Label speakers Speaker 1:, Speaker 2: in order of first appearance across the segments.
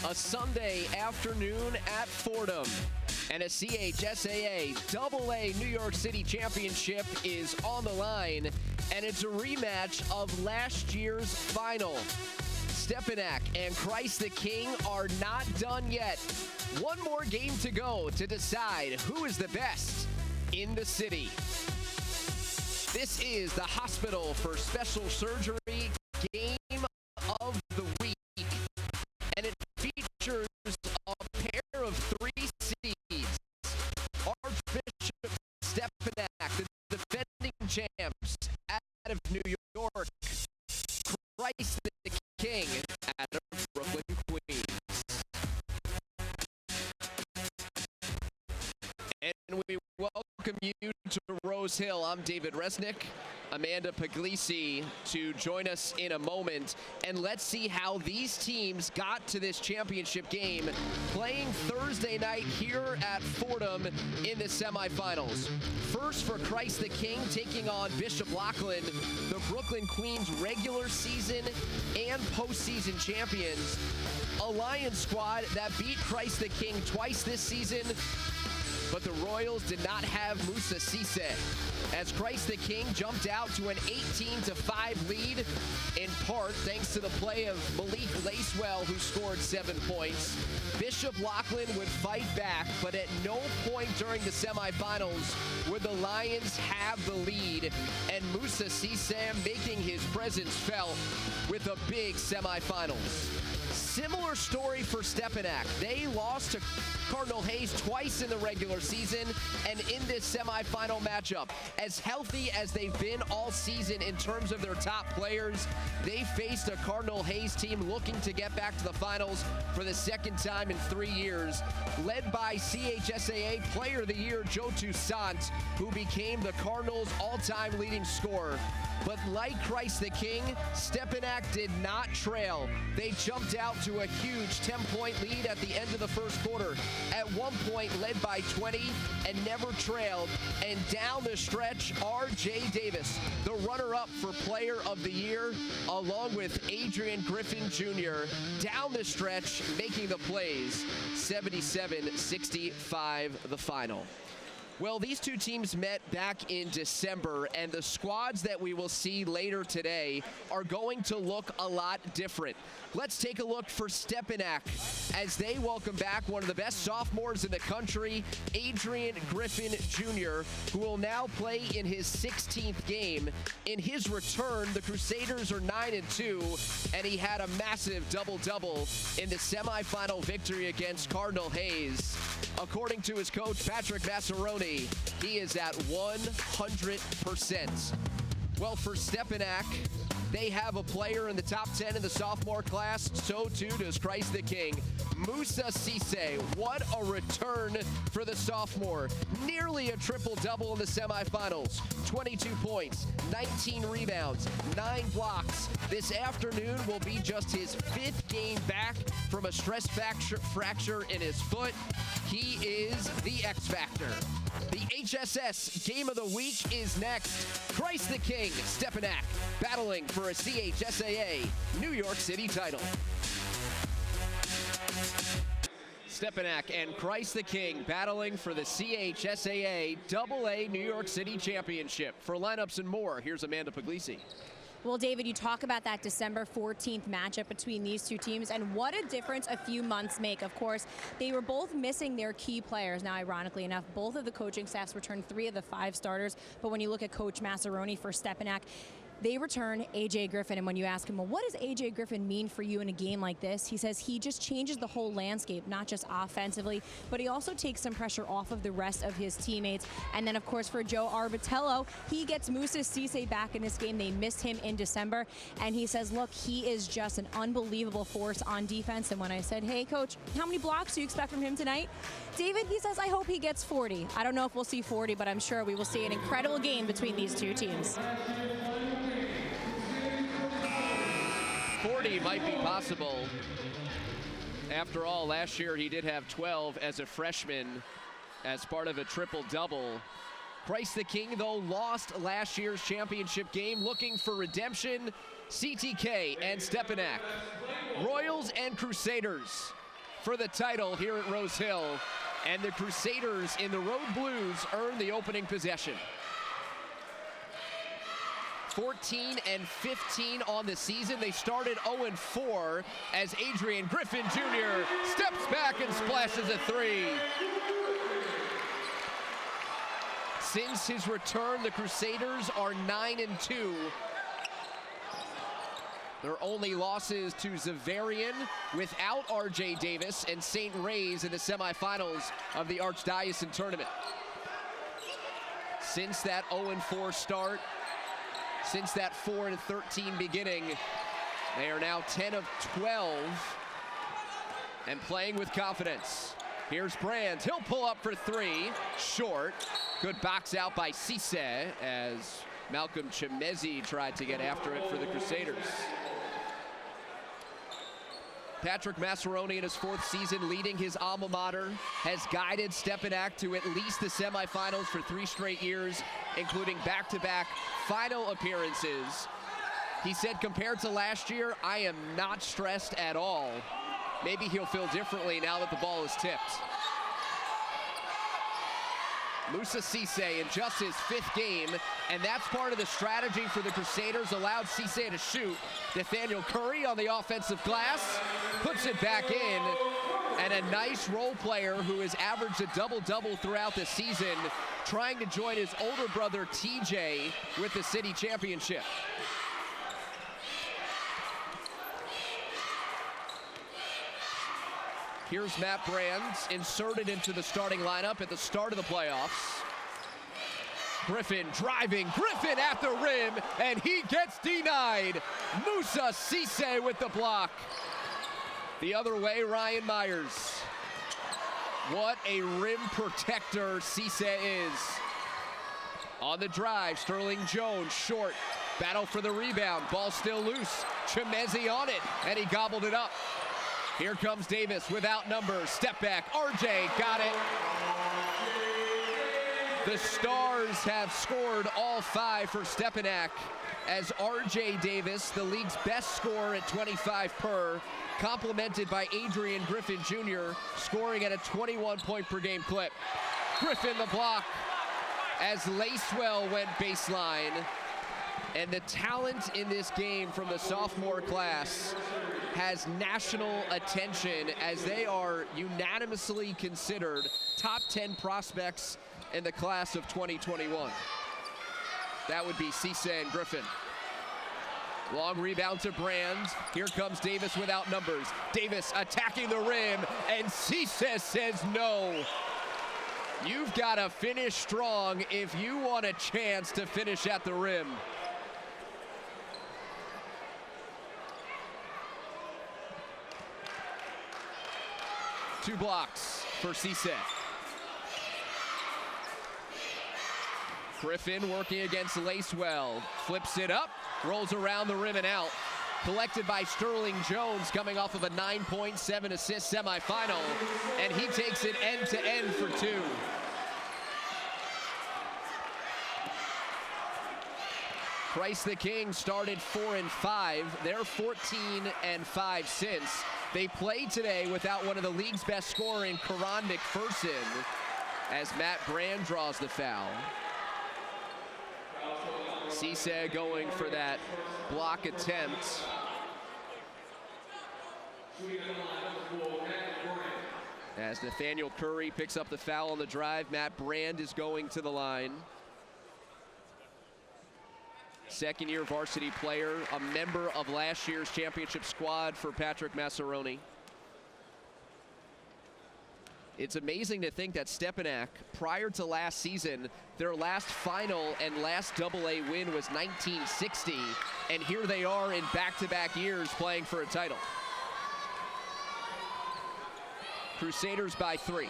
Speaker 1: a Sunday afternoon at Fordham, and a CHSAA AA New York City Championship is on the line, and it's a rematch of last year's final. Stepinac and Christ the King are not done yet. One more game to go to decide who is the best in the city. This is the Hospital for Special Surgery Game of the Week, and it features a pair of three seeds. Archbishop Stepinac, the defending champs out of New York. Christ the King out of Brooklyn, Queens. And we welcome you to Rose Hill. I'm David Resnick. Amanda Puglisi to join us in a moment, and let's see how these teams got to this championship game playing Thursday night here at Fordham in the semifinals. First for Christ the King taking on Bishop Loughlin, the Brooklyn Queens regular season and postseason champions. A Lions squad that beat Christ the King twice this season, but the Royals did not have Musa Cisse, as Christ the King jumped out to an 18-5 lead, in part thanks to the play of Malik Lacewell, who scored 7 points. Bishop Loughlin would fight back, but at no point during the semifinals would the Lions have the lead, and Musa Cisse making his presence felt with the big semifinals. Similar story for Stepinac. They lost to Cardinal Hayes twice in the regular season, and in this semifinal matchup, as healthy as they've been all season in terms of their top players, they faced a Cardinal Hayes team looking to get back to the finals for the second time in 3 years, led by CHSAA Player of the Year Joe Toussaint, who became the Cardinals' all-time leading scorer. But like Christ the King, Stepinac did not trail. They jumped out to a huge 10-point lead at the end of the first quarter. At one point, led by 20 and never trailed. And down the stretch, R.J. Davis, the runner-up for Player of the Year, along with Adrian Griffin Jr., down the stretch, making the plays. 77-65 the final. Well, these two teams met back in December, and the squads that we will see later today are going to look a lot different. Let's take a look for Stepinac as they welcome back one of the best sophomores in the country, Adrian Griffin Jr., who will now play in his 16th game. In his return, the Crusaders are 9-2, and he had a massive double-double in the semifinal victory against Cardinal Hayes. According to his coach, Patrick Massaroni, he is at 100%. Well, for Stepinac, they have a player in the top 10 in the sophomore class. So too does Christ the King. Musa Cisse, what a return for the sophomore. Nearly a triple-double in the semifinals. 22 points, 19 rebounds, 9 blocks. This afternoon will be just his 5th game back from a stress fracture in his foot. He is the X Factor. The HSS Game of the Week is next. Christ the King, Stepinac, battling for a CHSAA New York City title. Stepinac and Christ the King battling for the CHSAA AA New York City Championship. For lineups and more, here's Amanda Puglisi.
Speaker 2: Well, David, you talk about that December 14th matchup between these two teams, and what a difference a few months make. Of course, they were both missing their key players. Now, ironically enough, both of the coaching staffs returned 3 of the 5 starters, but when you look at Coach Massaroni for Stepinac, they return A.J. Griffin, and when you ask him, well, what does A.J. Griffin mean for you in a game like this? He says he just changes the whole landscape, not just offensively, but he also takes some pressure off of the rest of his teammates. And then, of course, for Joe Arbitello, he gets Musa Cisse back in this game. They missed him in December, and he says, look, he is just an unbelievable force on defense. And when I said, hey, Coach, how many blocks do you expect from him tonight? David, he says, I hope he gets 40. I don't know if we'll see 40, but I'm sure we will see an incredible game between these two teams.
Speaker 1: 40 might be possible. After all, last year he did have 12 as a freshman as part of a triple-double. Christ the King, though, lost last year's championship game, looking for redemption. CTK and Stepinac. Royals and Crusaders. for the title here at Rose Hill. And the Crusaders in the road blues earn the opening possession. 14-15 on the season. They started 0-4 as Adrian Griffin Jr. steps back and splashes a three. Since his return, the Crusaders are 9-2. Their only losses to Xaverian without R.J. Davis and St. Ray's in the semifinals of the Archdiocese tournament. Since that 0-4 start, since that 4-13 beginning, they are now 10 of 12 and playing with confidence. Here's Brand, he'll pull up for three, short. Good box out by Cisse as Malcolm Chimezi tried to get after it for the Crusaders. Patrick Massaroni in his fourth season leading his alma mater has guided Stepinac to at least the semifinals for 3 straight years, including back-to-back final appearances. He said, compared to last year, I am not stressed at all. Maybe he'll feel differently now that the ball is tipped. Moussa Cisse in just his 5th game, and that's part of the strategy for the Crusaders. Allowed Cisse to shoot. Nathaniel Curry on the offensive glass, puts it back in, and a nice role player who has averaged a double-double throughout the season, trying to join his older brother TJ with the city championship. Here's Matt Brand, inserted into the starting lineup at the start of the playoffs. Griffin driving, Griffin at the rim, and he gets denied. Moussa Cisse with the block. The other way, Ryan Myers. What a rim protector Cisse is. On the drive, Sterling Jones, short. Battle for the rebound, ball still loose. Chimezi on it, and he gobbled it up. Here comes Davis without numbers. Step back. RJ got it. The Stars have scored all 5 for Stepinac as RJ Davis, the league's best scorer at 25 per, complemented by Adrian Griffin Jr., scoring at a 21-point per game clip. Griffin the block as Lacewell went baseline. And the talent in this game from the sophomore class has national attention as they are unanimously considered top 10 prospects in the class of 2021. That would be Cisse and Griffin. Long rebound to Brand. Here comes Davis without numbers. Davis attacking the rim, and Cisse says no. You've got to finish strong if you want a chance to finish at the rim. Two blocks for Cisse. Griffin working against Lacewell. Flips it up, rolls around the rim and out. Collected by Sterling Jones coming off of a 9.7 assist semifinal. And he takes it end to end for 2. Christ the King started 4-5. They're 14-5 since. They played today without one of the league's best scorer in Karan McPherson as Matt Brand draws the foul. Cisse going for that block attempt. As Nathaniel Curry picks up the foul on the drive, Matt Brand is going to the line. Second-year varsity player, a member of last year's championship squad for Patrick Massaroni. It's amazing to think that Stepinac, prior to last season, their last final and last AA win was 1960, and here they are in back-to-back years playing for a title. Crusaders by 3.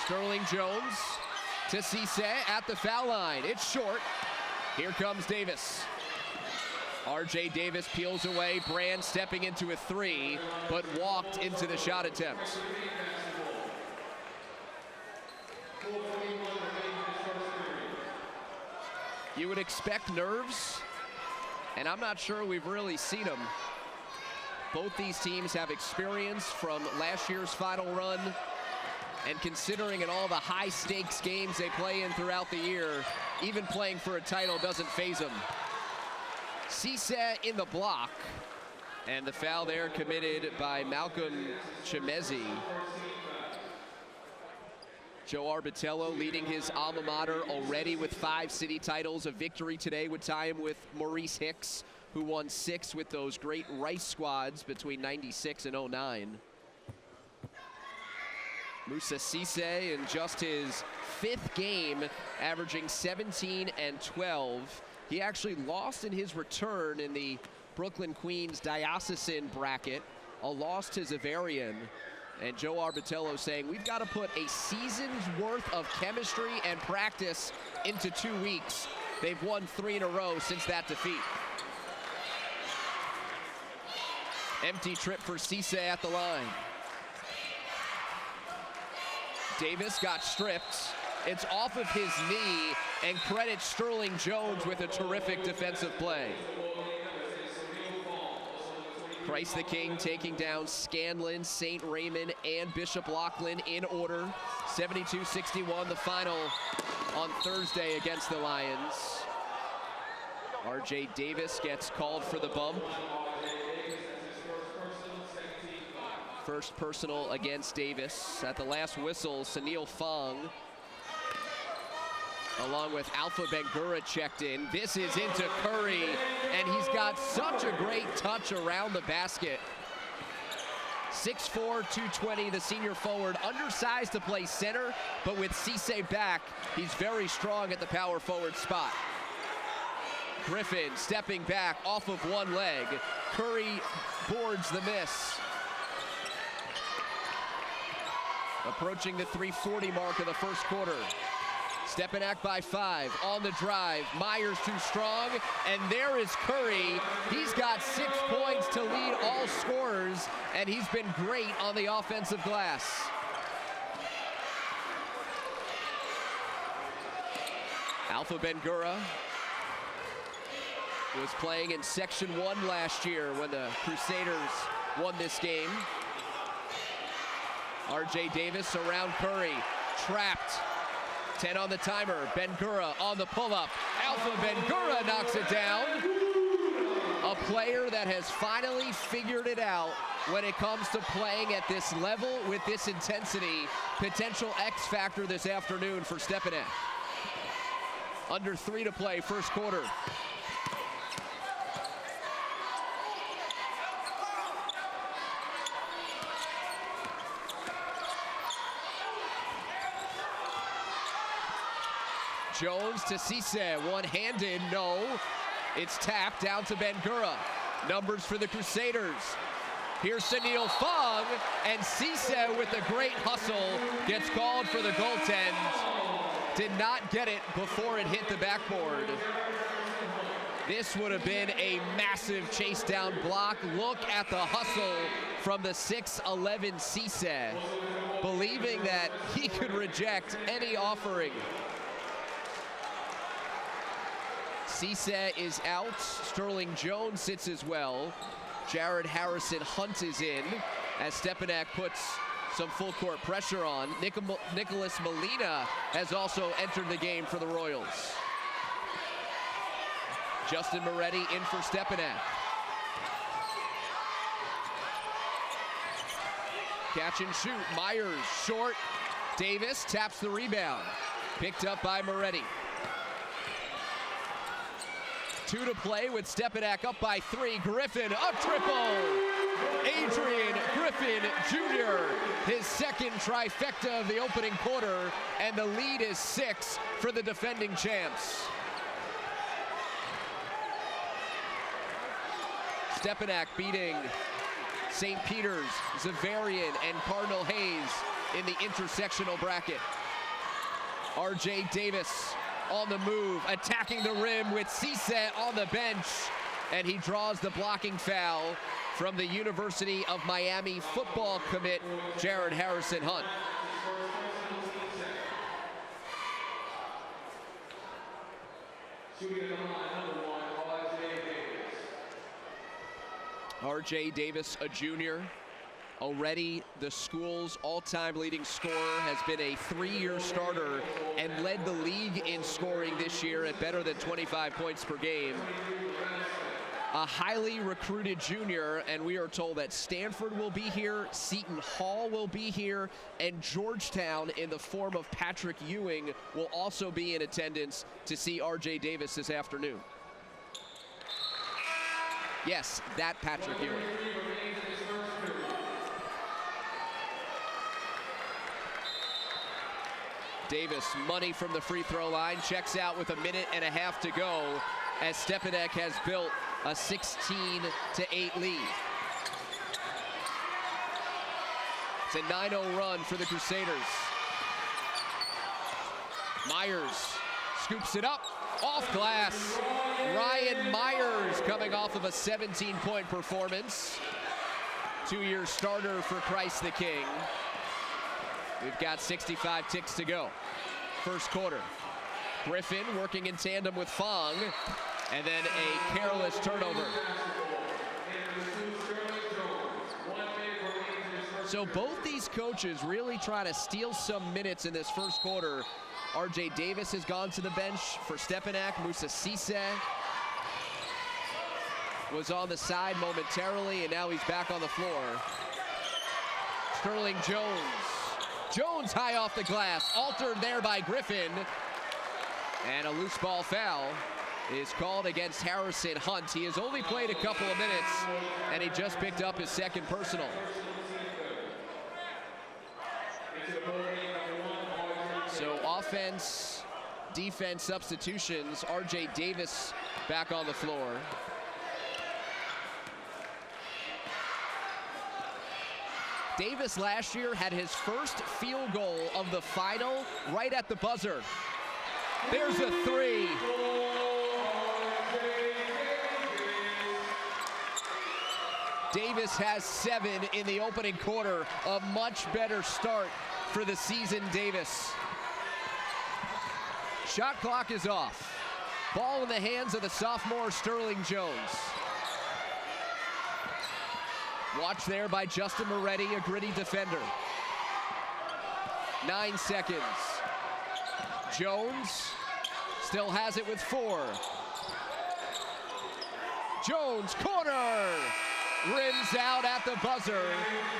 Speaker 1: Sterling Jones to Cisse at the foul line. It's short. Here comes Davis. R.J. Davis peels away. Brand stepping into a 3, but walked into the shot attempt. You would expect nerves, and I'm not sure we've really seen them Both these teams have experience from last year's final run, and considering in all the high-stakes games they play in throughout the year, even playing for a title doesn't faze them. CHSAA in the block, and the foul there committed by Malcolm Chimezi. Joe Arbitello leading his alma mater already with 5 city titles. A victory today would tie him with Maurice Hicks, who won 6 with those great Rice squads between 96 and 09. Moussa Cissé in just his 5th game, averaging 17 and 12. He actually lost in his return in the Brooklyn Queens diocesan bracket, a loss to Zavarian. And Joe Arbitello saying, we've got to put a season's worth of chemistry and practice into 2 weeks. They've won 3 in a row since that defeat. Empty trip for Cissé at the line. Davis got stripped. It's off of his knee, and credit Sterling Jones with a terrific defensive play. Christ the King taking down Scanlon, St. Raymond, and Bishop Loughlin in order. 72-61 the final on Thursday against the Lions. RJ Davis gets called for the bump. First personal against Davis. At the last whistle, Sunil Fong, along with Alpha Bangura, checked in. This is into Curry, and he's got such a great touch around the basket. 6'4", 220, the senior forward, undersized to play center, but with Cissé back, he's very strong at the power forward spot. Griffin stepping back off of one leg. Curry boards the miss. Approaching the 3:40 mark of the first quarter. Stepinac by 5 on the drive. Myers too strong, and there is Curry. He's got 6 points to lead all scorers, and he's been great on the offensive glass. Alpha Bangura was playing in Section 1 last year when the Crusaders won this game. RJ Davis around Curry, trapped. 10 on the timer. Bangura on the pull-up. Alpha Bangura knocks it down. A player that has finally figured it out when it comes to playing at this level with this intensity. Potential X factor this afternoon for Stepinac. Under 3 to play, first quarter. Jones to Cissé, one-handed, no. It's tapped down to Bangura. Numbers for the Crusaders. Here's Sunil Fong, and Cissé with a great hustle gets called for the goaltend. Did not get it before it hit the backboard. This would have been a massive chase down block. Look at the hustle from the 6'11" Cissé, believing that he could reject any offering. Cissé is out. Sterling Jones sits as well. Jared Harrison Hunt is in as Stepinac puts some full court pressure on. Nicholas Molina has also entered the game for the Royals. Justin Moretti in for Stepinac. Catch and shoot. Myers short. Davis taps the rebound. Picked up by Moretti. 2 to play with Stepinac up by 3. Griffin, a triple! Adrian Griffin Jr., his second trifecta of the opening quarter, and the lead is 6 for the defending champs. Stepinac beating St. Peter's, Zavarian, and Cardinal Hayes in the intersectional bracket. RJ Davis on the move, attacking the rim with Cissé on the bench, and he draws the blocking foul from the University of Miami football commit, Jared Harrison Hunt. R.J. Davis, a junior, already the school's all-time leading scorer, has been a 3-year starter and led the league in scoring this year at better than 25 points per game. A highly recruited junior, and we are told that Stanford will be here, Seton Hall will be here, and Georgetown, in the form of Patrick Ewing, will also be in attendance to see R.J. Davis this afternoon. Yes, that Patrick Ewing. Davis, money from the free throw line, checks out with 1.5 minutes to go as Stepinac has built a 16-8 lead. It's a 9-0 run for the Crusaders. Myers scoops it up, off glass. Ryan Myers coming off of a 17-point performance. 2-year starter for Christ the King. We've got 65 ticks to go. First quarter. Griffin working in tandem with Fong, and then a careless turnover. So both these coaches really try to steal some minutes in this first quarter. R.J. Davis has gone to the bench for Stepinac. Musa Cisse was on the side momentarily, and now he's back on the floor. Sterling Jones. Jones high off the glass, altered there by Griffin. And a loose ball foul is called against Harrison Hunt. He has only played a couple of minutes, and he just picked up his second personal. So offense, defense substitutions. R.J. Davis back on the floor. Davis last year had his first field goal of the final right at the buzzer. There's a 3. Davis has 7 in the opening quarter. A much better start for the season, Davis. Shot clock is off. Ball in the hands of the sophomore Sterling Jones. Watch there by Justin Moretti, a gritty defender. 9 seconds. Jones still has it with 4. Jones, corner! Rims out at the buzzer,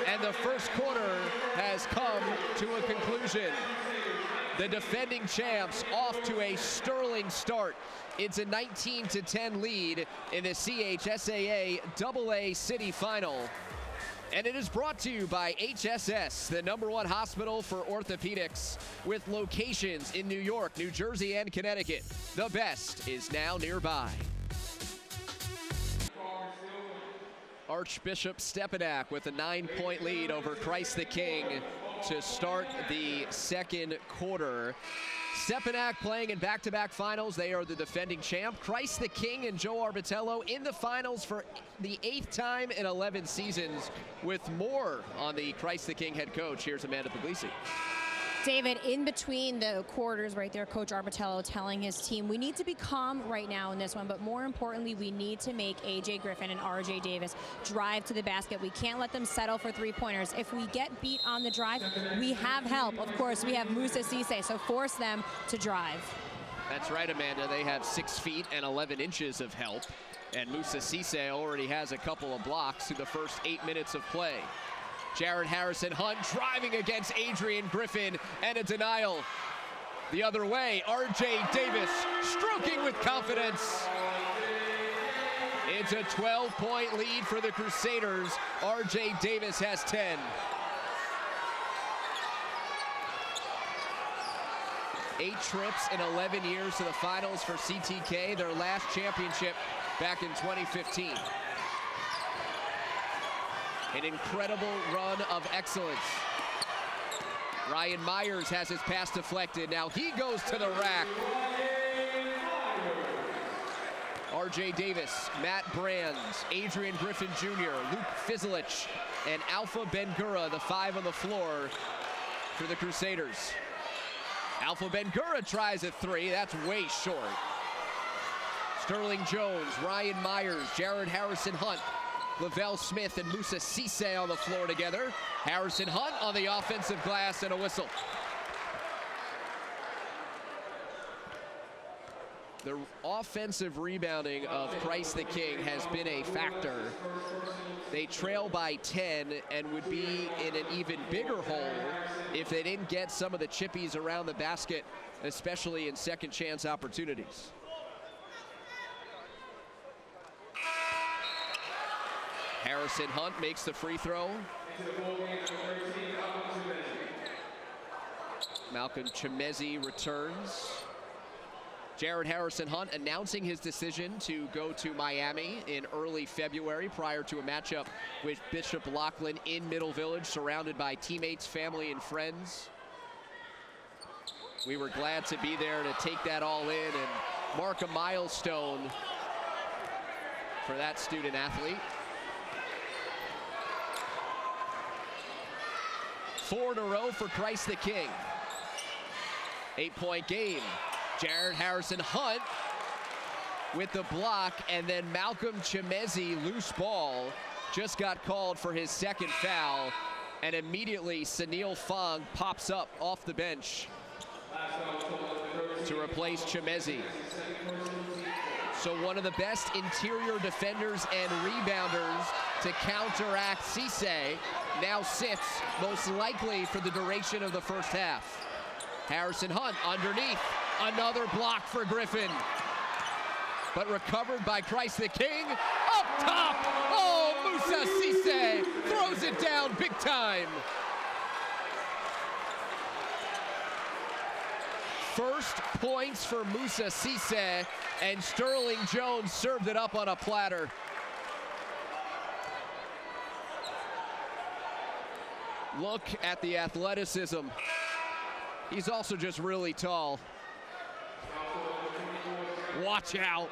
Speaker 1: and the first quarter has come to a conclusion. The defending champs off to a sterling start. It's a 19-10 lead in the CHSAA AA City Final. And it is brought to you by HSS, the #1 hospital for orthopedics, with locations in New York, New Jersey, and Connecticut. The best is now nearby. Archbishop Stepinac with a 9-point lead over Christ the King to start the second quarter. Stepinac playing in back-to-back finals. They are the defending champ. Christ the King and Joe Arbitello in the finals for the 8th time in 11 seasons. With more on the Christ the King head coach, here's Amanda Puglisi.
Speaker 2: David, in between the quarters right there, Coach Arbitello telling his team, we need to be calm right now in this one, but more importantly, we need to make A.J. Griffin and R.J. Davis drive to the basket. We can't let them settle for three-pointers. If we get beat on the drive, we have help. Of course, we have Musa Cisse, so force them to drive. That's
Speaker 1: right, Amanda. They have 6 feet and 11 inches of help, and Musa Cisse already has a couple of blocks through the first 8 minutes of play. Jared Harrison Hunt driving against Adrian Griffin, and a denial the other way. R.J. Davis stroking with confidence. It's a 12-point lead for the Crusaders. R.J. Davis has 10. 8 trips in 11 years to the finals for CTK, their last championship back in 2015. An incredible run of excellence. Ryan Myers has his pass deflected. Now he goes to the rack. R.J. Davis, Matt Brands, Adrian Griffin Jr., Luke Fizelich, and Alpha Ben-Gura, the 5 on the floor for the Crusaders. Alpha Ben-Gura tries a 3. That's way short. Sterling Jones, Ryan Myers, Jared Harrison Hunt, Lavelle Smith and Musa Cisse on the floor together. Harrison Hunt on the offensive glass and a whistle. The offensive rebounding of Christ the King has been a factor. They trail by 10 and would be in an even bigger hole if they didn't get some of the chippies around the basket, especially in second chance opportunities. Harrison Hunt makes the free throw. Malcolm Chimezi returns. Jared Harrison Hunt announcing his decision to go to Miami in early February prior to a matchup with Bishop Lachlan in Middle Village, surrounded by teammates, family, and friends. We were glad to be there to take that all in and mark a milestone for that student athlete. 4 in a row for Christ the King. 8-point game. Jared Harrison Hunt with the block, and then Malcolm Chimezi, loose ball, just got called for his second foul, and immediately Sunil Fong pops up off the bench to replace Chimezi. So one of the best interior defenders and rebounders to counteract Cisse now sits most likely for the duration of the first half. Harrison Hunt underneath. Another block for Griffin. But recovered by Christ the King. Up top! Oh, Musa Cisse throws it down big time. First points for Musa Cisse, and Sterling Jones served it up on a platter. Look at the athleticism. He's also just really tall. Watch out.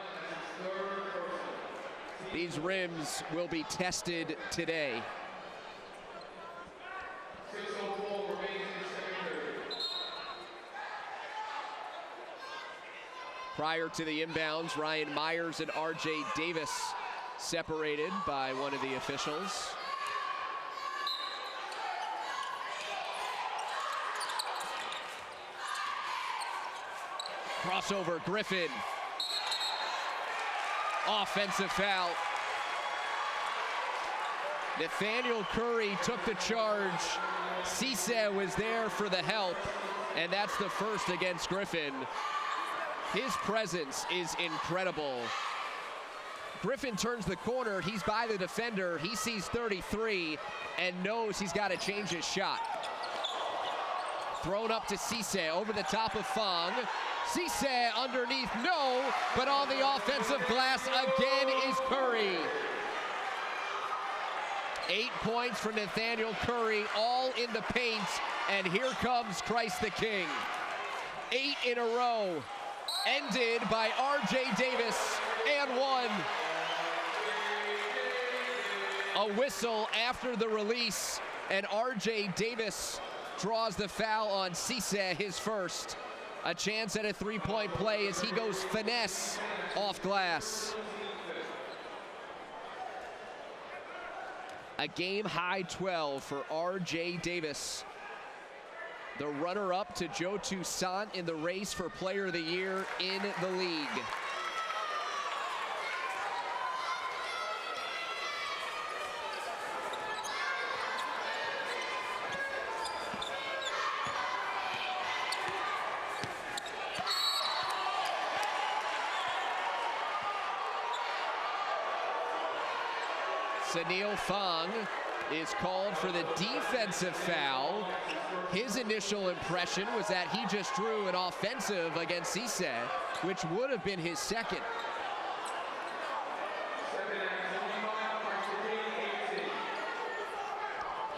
Speaker 1: These rims will be tested today. Prior to the inbounds, Ryan Myers and RJ Davis separated by one of the officials. Crossover, Griffin. Offensive foul. Nathaniel Curry took the charge. Cisse was there for the help, and that's the first against Griffin. His presence is incredible. Griffin turns the corner. He's by the defender. He sees 33 and knows he's got to change his shot. Thrown up to Cisse over the top of Fong. Cisse underneath, no, but on the offensive glass again is Curry. 8 points for Nathaniel Curry, all in the paint, and here comes Christ the King. 8 in a row, ended by RJ Davis, and one. A whistle after the release, and RJ Davis draws the foul on Cisse, his first. A chance at a three-point play as he goes finesse off glass. A game-high 12 for RJ Davis. The runner-up to Joe Toussaint in the race for Player of the Year in the league. Sunil Fong is called for the defensive foul. His initial impression was that he just drew an offensive against Cisse, which would have been his second.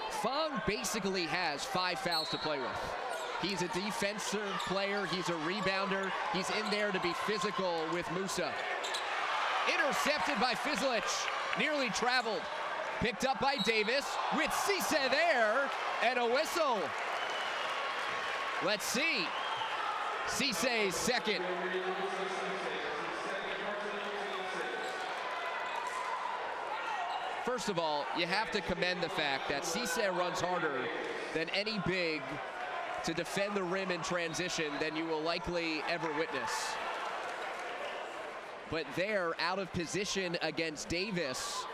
Speaker 1: Fong basically has 5 fouls to play with. He's a defensive player, he's a rebounder, he's in there to be physical with Musa. Intercepted by Fizlich. Nearly traveled. Picked up by Davis with Cisse there, and a whistle. Let's see. Cisse's second. First of all, you have to commend the fact that CHSAA runs harder than any big to defend the rim in transition than you will likely ever witness. But there, out of position against Davis,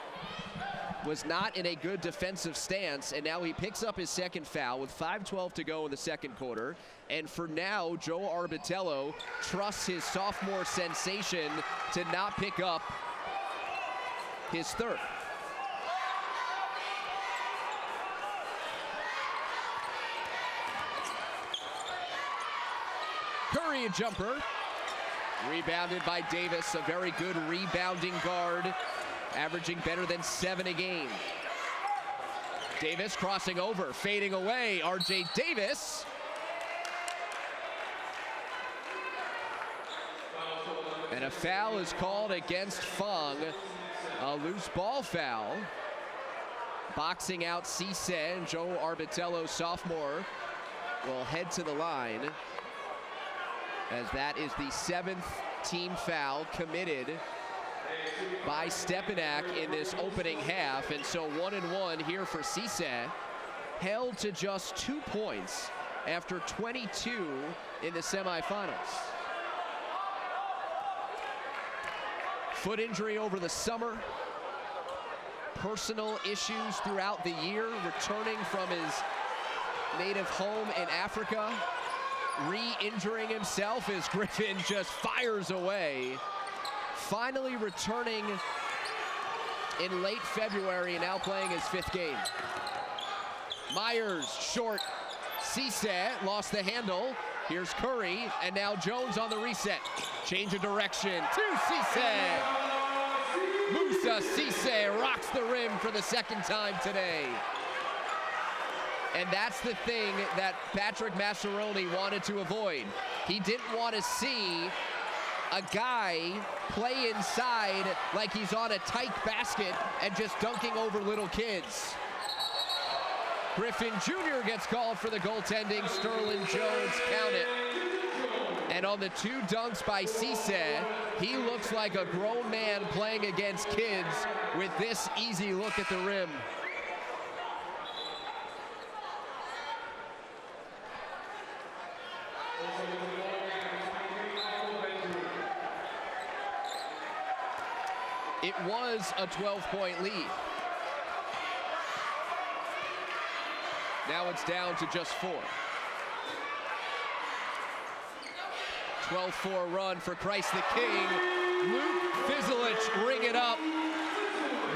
Speaker 1: was not in a good defensive stance, and now he picks up his second foul with 5:12 to go in the second quarter. And for now, Joe Arbitello trusts his sophomore sensation to not pick up his third. Curry, a jumper. Rebounded by Davis, a very good rebounding guard, averaging better than 7 a game. Davis crossing over, fading away, RJ Davis. And a foul is called against Fung, a loose ball foul. Boxing out CHSAA, and Joe Arbitello, sophomore, will head to the line, as that is the 7th team foul committed by Stepinac in this opening half. And so 1-1 here for CHSAA, held to just 2 points after 22 in the semifinals. Foot injury over the summer, personal issues throughout the year, returning from his native home in Africa, re-injuring himself as Griffin just fires away. Finally returning in late February, now playing his 5th game. Myers, short. CHSAA lost the handle. Here's Curry, and now Jones on the reset. Change of direction to CHSAA. Musa CHSAA rocks the rim for the 2nd time today. And that's the thing that Patrick Massaroni wanted to avoid. He didn't want to see a guy play inside like he's on a tight basket and just dunking over little kids. Griffin Jr. gets called for the goaltending. Sterling Jones count it. And on the 2 dunks by CHSAA, he looks like a grown man playing against kids with this easy look at the rim. It was a 12-point lead. Now it's down to just 4. 12-4 run for Christ the King. Luke Fizelich ring it up.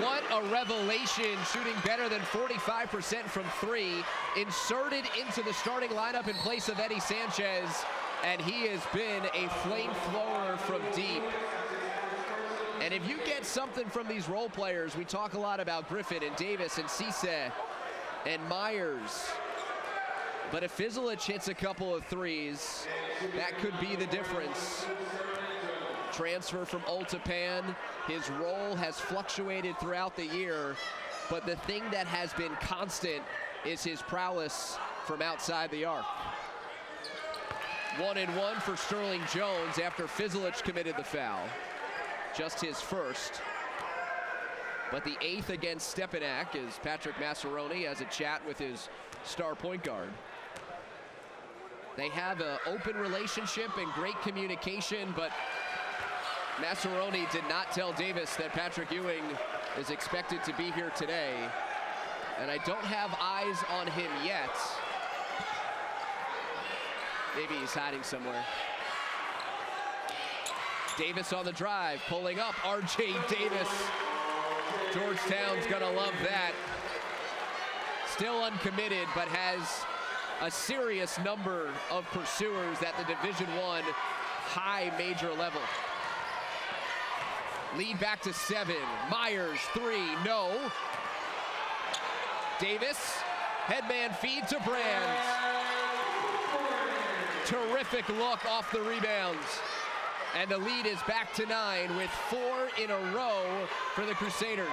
Speaker 1: What a revelation, shooting better than 45% from 3. Inserted into the starting lineup in place of Eddie Sanchez, and he has been a flamethrower from deep. And if you get something from these role players, we talk a lot about Griffin and Davis and CHSAA and Myers. But if Fizelich hits a couple of threes, that could be the difference. Transfer from Ultapan, his role has fluctuated throughout the year, but the thing that has been constant is his prowess from outside the arc. 1-1 for Sterling Jones after Fizelich committed the foul. Just his first. But the 8th against Stepinac, as Patrick Massaroni has a chat with his star point guard. They have an open relationship and great communication, but Massaroni did not tell Davis that Patrick Ewing is expected to be here today. And I don't have eyes on him yet. Maybe he's hiding somewhere. Davis on the drive, pulling up, RJ Davis. Georgetown's gonna love that. Still uncommitted, but has a serious number of pursuers at the Division I high major level. Lead back to 7. Myers, 3, no. Davis, headman feed to Brands. Terrific look off the rebounds. And the lead is back to 9 with 4 in a row for the Crusaders.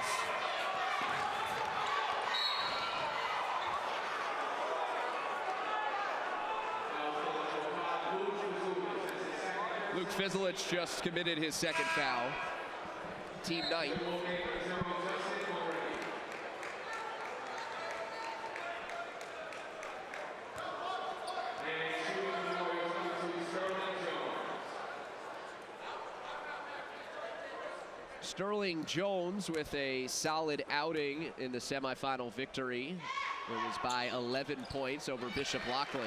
Speaker 1: Luke Fizelich just committed his 2nd foul. Team 9. Sterling Jones with a solid outing in the semifinal victory. It was by 11 points over Bishop Loughlin.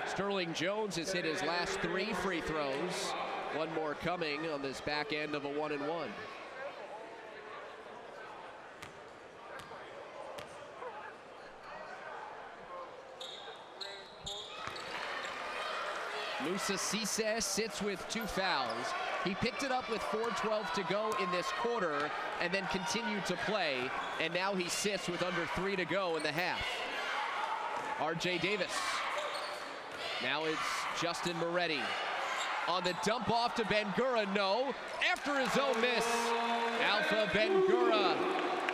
Speaker 1: Sterling Jones has hit his last 3 free throws. One more coming on this back end of a 1-and-1. Musa Cisse sits with 2 fouls. He picked it up with 4:12 to go in this quarter and then continued to play, and now he sits with under 3 to go in the half. R.J. Davis. Now it's Justin Moretti. On the dump off to Bangura, no. After his own miss, Alpha Bangura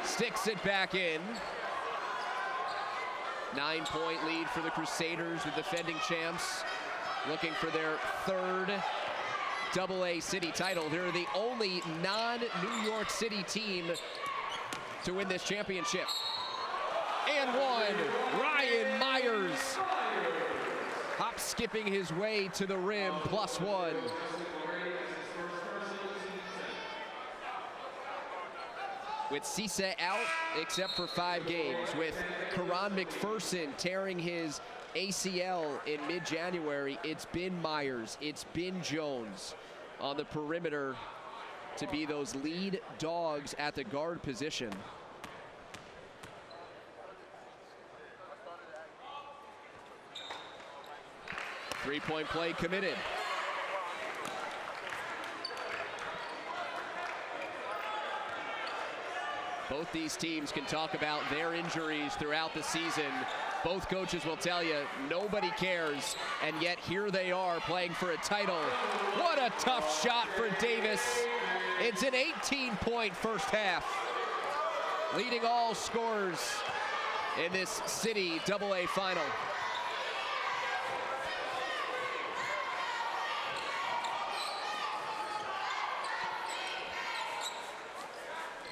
Speaker 1: sticks it back in. 9-point lead for the Crusaders, the defending champs, looking for their 3rd AA City title. They're the only non-New York City team to win this championship. And one, Ryan Myers. Hop skipping his way to the rim, +1. With Cisse out, except for 5 games, with Karan McPherson tearing his ACL in mid-January, it's been Myers, it's been Jones on the perimeter to be those lead dogs at the guard position. Three-point play committed. Both these teams can talk about their injuries throughout the season. Both coaches will tell you nobody cares, and yet here they are playing for a title. What a tough shot for Davis. It's an 18-point first half, leading all scorers in this City AA final.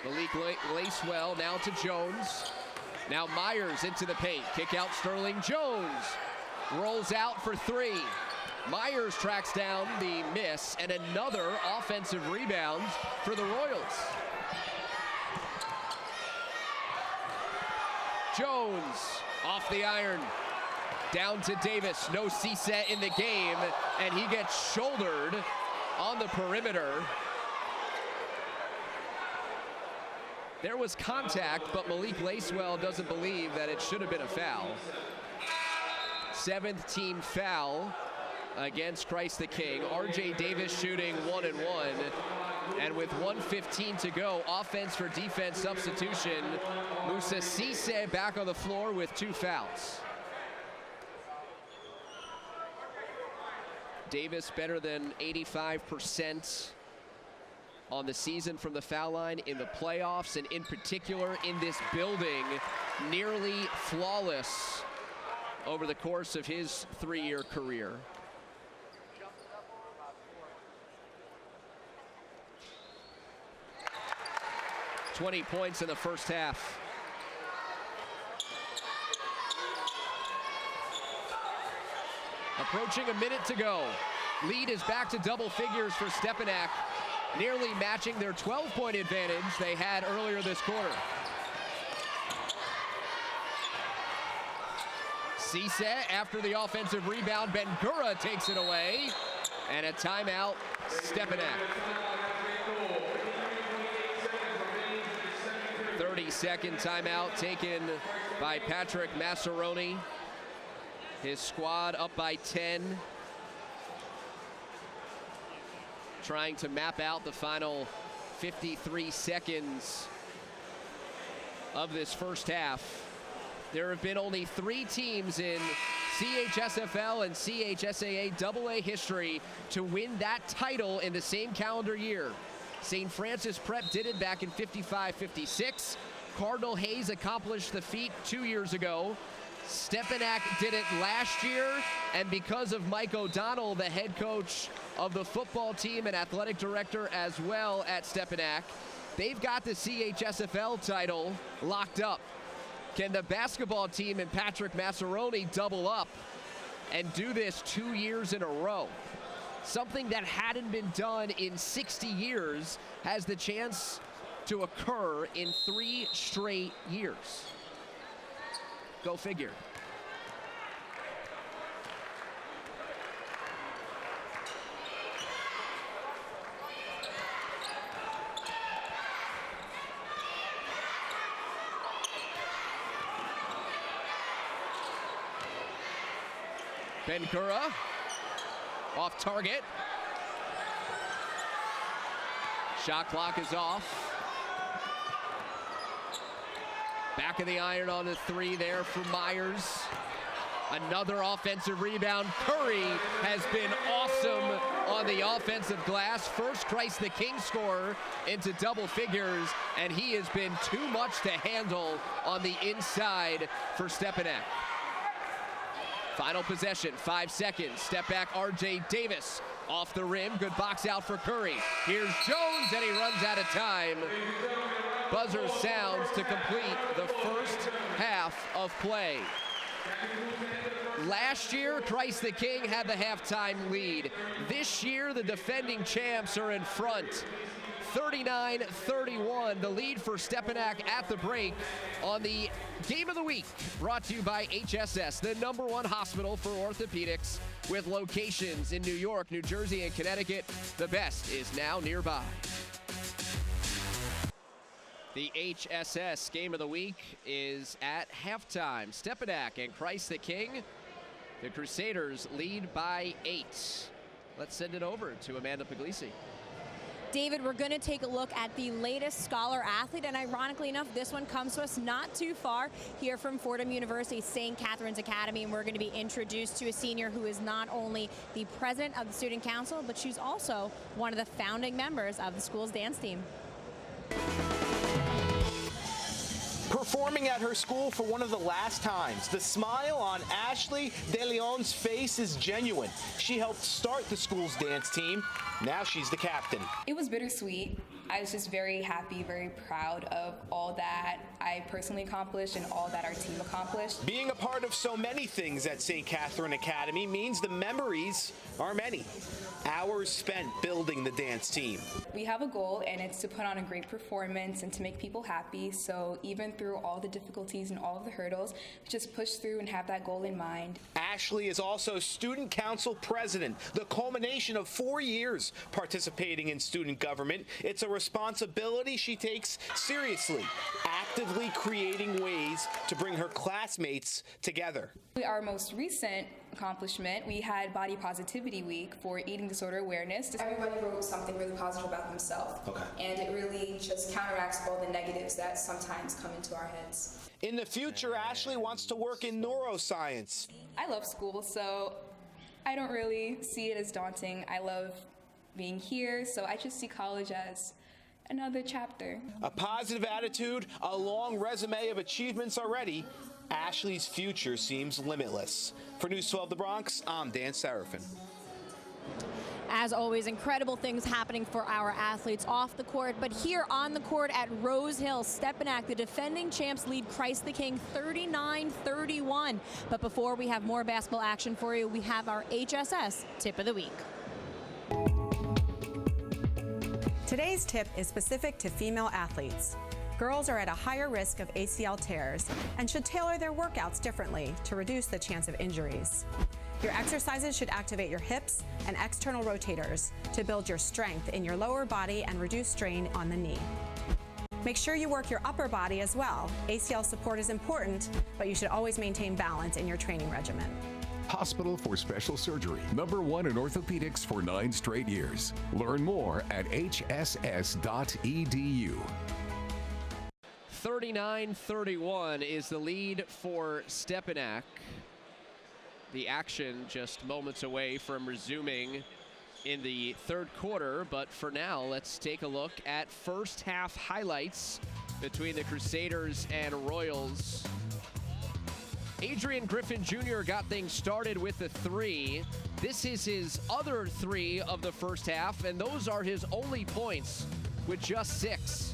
Speaker 1: Malik Lacewell now to Jones. Now Myers into the paint. Kick out Sterling Jones. Rolls out for 3. Myers tracks down the miss and another offensive rebound for the Royals. Jones off the iron. Down to Davis. No Cisse in the game, and he gets shouldered on the perimeter. There was contact, but Malik Lacewell doesn't believe that it should have been a foul. 7th team foul against Christ the King. R.J. Davis shooting 1-and-1. And with 1:15 to go, offense for defense substitution. Musa Cisse back on the floor with 2 fouls. Davis better than 85% on the season from the foul line in the playoffs, and in particular in this building, nearly flawless over the course of his 3-year career. $20 points in the first half. Approaching a minute to go. Lead is back to double figures for Stepinac, nearly matching their 12-point advantage they had earlier this quarter. Cisse after the offensive rebound. Bangura takes it away, and a timeout, Stepinac. 30-second timeout taken by Patrick Massaroni. His squad up by 10. Trying to map out the final 53 seconds of this first half. There have been only 3 teams in CHSFL and CHSAA AA history to win that title in the same calendar year. St. Francis Prep did it back in 55-56. Cardinal Hayes accomplished the feat 2 years ago. Stepinac did it last year, and because of Mike O'Donnell, the head coach of the football team and athletic director as well at Stepinac, they've got the CHSFL title locked up. Can the basketball team and Patrick Massaroni double up and do this 2 years in a row? Something that hadn't been done in 60 years has the chance to occur in 3 straight years. Go figure. Bencura off target. Shot clock is off. Back of the iron on the 3 there for Myers. Another offensive rebound. Curry has been awesome on the offensive glass. First Christ the King scorer into double figures, and he has been too much to handle on the inside for Stepinac. Final possession, 5 seconds. Step back, R.J. Davis off the rim. Good box out for Curry. Here's Jones, and he runs out of time. Buzzer sounds to complete the first half of play. Last year, Christ the King had the halftime lead. This year, the defending champs are in front. 39-31, the lead for Stepinac at the break on the Game of the Week, brought to you by HSS, the #1 hospital for orthopedics, with locations in New York, New Jersey, and Connecticut. The best is now nearby. The HSS Game of the Week is at halftime. Stepinac and Christ the King. The Crusaders lead by 8. Let's send it over to Amanda Puglisi.
Speaker 2: David, we're going to take a look at the latest Scholar Athlete, and ironically enough, this one comes to us not too far here from Fordham University St. Catherine's Academy, and we're going to be introduced to a senior who is not only the president of the Student Council, but she's also one of the founding members of the school's dance team.
Speaker 3: Performing at her school for one of the last times, the smile on Ashley De Leon's face is genuine. She helped start the school's dance team. Now she's the captain.
Speaker 4: It was bittersweet. I was just very happy, very proud of all that I personally accomplished and all that our team accomplished.
Speaker 3: Being a part of so many things at St. Catherine Academy means the memories are many. Hours spent building the dance team.
Speaker 4: We have a goal, and it's to put on a great performance and to make people happy. So even through all the difficulties and all of the hurdles, just push through and have that goal in mind.
Speaker 3: Ashley is also Student Council President, the culmination of 4 years participating in student government. It's a responsibility she takes seriously, actively creating ways to bring her classmates together.
Speaker 4: Our most recent accomplishment, we had Body Positivity Week for eating disorder awareness. Everybody wrote something really positive about themselves, and it really just counteracts all the negatives that sometimes come into our heads.
Speaker 3: In the future, Ashley wants to work in neuroscience.
Speaker 4: I love school, so I don't really see it as daunting. I love being here, so I just see college as another chapter.
Speaker 3: A positive attitude, a long resume of achievements already. Ashley's future seems limitless. For News 12 The Bronx, I'm Dan Serafin.
Speaker 2: As always, incredible things happening for our athletes off the court, but here on the court at Rose Hill, Stepinac, the defending champs, lead Christ the King 39-31. But before we have more basketball action for you, we have our HSS Tip of the Week.
Speaker 5: Today's tip is specific to female athletes. Girls are at a higher risk of ACL tears and should tailor their workouts differently to reduce the chance of injuries. Your exercises should activate your hips and external rotators to build your strength in your lower body and reduce strain on the knee. Make sure you work your upper body as well. ACL support is important, but you should always maintain balance in your training regimen.
Speaker 6: Hospital for Special Surgery, #1 in orthopedics for 9 straight years. Learn more at hss.edu.
Speaker 1: 39-31 is the lead for Stepinac. The action just moments away from resuming in the third quarter, but for now, let's take a look at first half highlights between the Crusaders and Royals. Adrian Griffin Jr. got things started with a 3. This is his other 3 of the first half, and those are his only points with just 6.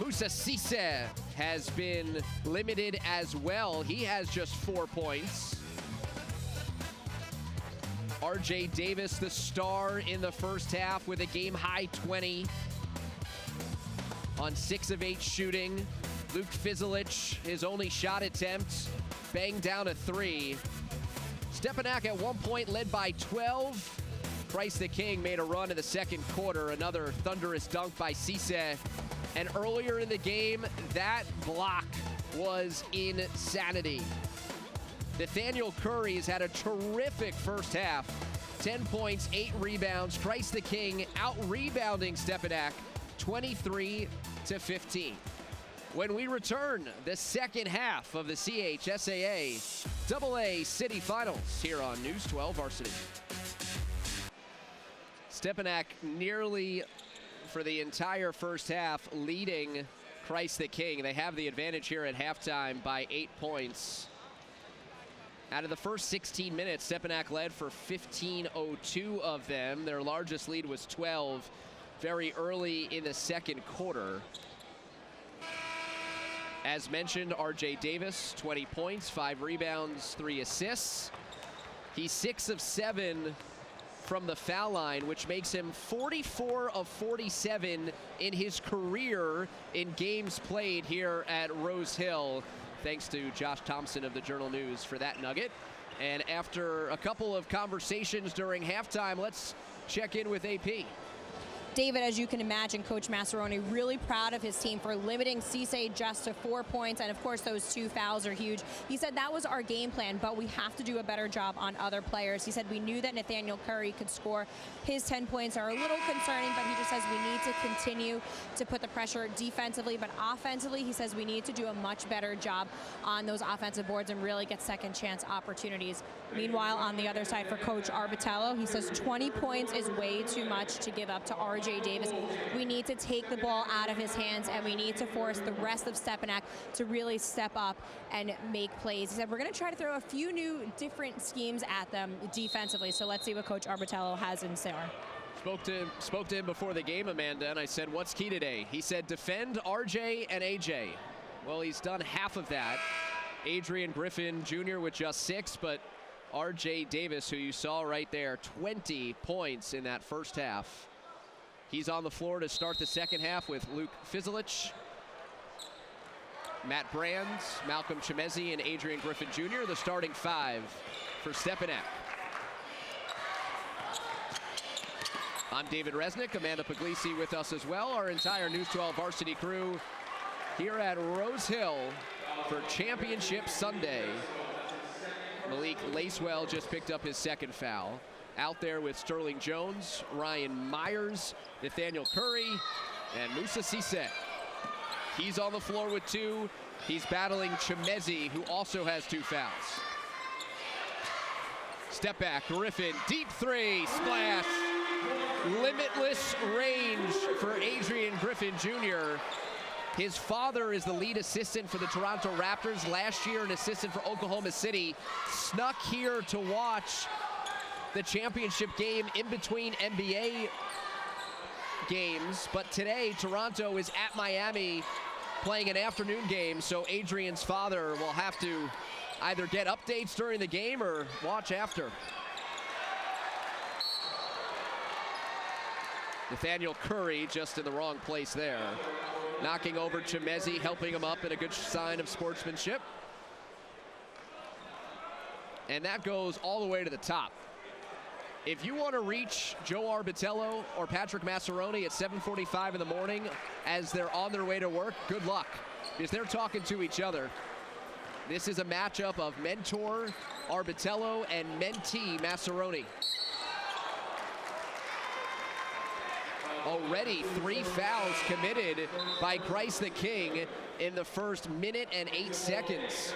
Speaker 1: Musa Cisse has been limited as well. He has just 4 points. RJ Davis, the star in the first half with a game-high 20 on 6 of 8 shooting. Luke Fizilic, his only shot attempt, banged down a 3. Stepinac at one point led by 12. Christ the King made a run in the second quarter. Another thunderous dunk by Cisse. And earlier in the game, that block was insanity. Nathaniel Curry has had a terrific first half. 10 points, 8 rebounds. Christ the King out-rebounding Stepinac 23-15. When we return, the second half of the CHSAA AA City Finals here on News 12 Varsity. Stepinac nearly for the entire first half leading Christ the King. They have the advantage here at halftime by 8 points. Out of the first 16 minutes, Stepinac led for 15:02 of them. Their largest lead was 12 very early in the second quarter. As mentioned, RJ Davis, 20 points, 5 rebounds, 3 assists. He's 6 of 7 from the foul line, which makes him 44 of 47 in his career in games played here at Rose Hill. Thanks to Josh Thompson of the Journal News for that nugget. And after a couple of conversations during halftime, let's check in with AP.
Speaker 2: David, as you can imagine, Coach Massaroni really proud of his team for limiting Cisse just to 4 points, and of course those 2 fouls are huge. He said that was our game plan, but we have to do a better job on other players. He said we knew that Nathaniel Curry could score. His 10 points are a little concerning, but he just says we need to continue to put the pressure defensively, but offensively, he says we need to do a much better job on those offensive boards and really get second chance opportunities. Meanwhile, on the other side for Coach Arbitello, he says 20 points is way too much to give up to RJ Davis. We need to take the ball out of his hands, and we need to force the rest of Stepinac to really step up and make plays. He said we're going to try to throw a few new different schemes at them defensively, so let's see what Coach Arbitello has in store.
Speaker 1: Spoke to him before the game, Amanda, and I said, what's key today? He said, defend RJ and AJ. Well, he's done half of that. Adrian Griffin Jr. with just 6, but RJ Davis, who you saw right there, 20 points in that first half. He's on the floor to start the second half with Luke Fizilic, Matt Brands, Malcolm Chemezi, and Adrian Griffin Jr., the starting 5 for Stepinac. I'm David Resnick, Amanda Puglisi with us as well, our entire News 12 Varsity crew here at Rose Hill for Championship Sunday. Malik Lacewell just picked up his second foul. Out there with Sterling Jones, Ryan Myers, Nathaniel Curry, and Musa Cisse. He's on the floor with 2. He's battling Chemezi, who also has 2 fouls. Step back, Griffin, deep 3, splash. Limitless range for Adrian Griffin Jr. His father is the lead assistant for the Toronto Raptors. Last year, an assistant for Oklahoma City. Snuck here to watch the championship game in between NBA games. But today, Toronto is at Miami playing an afternoon game, so Adrian's father will have to either get updates during the game or watch after. Nathaniel Curry just in the wrong place there. Knocking over Chemezi, helping him up in a good sign of sportsmanship. And that goes all the way to the top. If you want to reach Joe Arbitello or Patrick Massaroni at 7:45 in the morning as they're on their way to work, good luck, because they're talking to each other. This is a matchup of mentor Arbitello and mentee Massaroni. Already 3 fouls committed by Christ the King in the first minute and 8 seconds.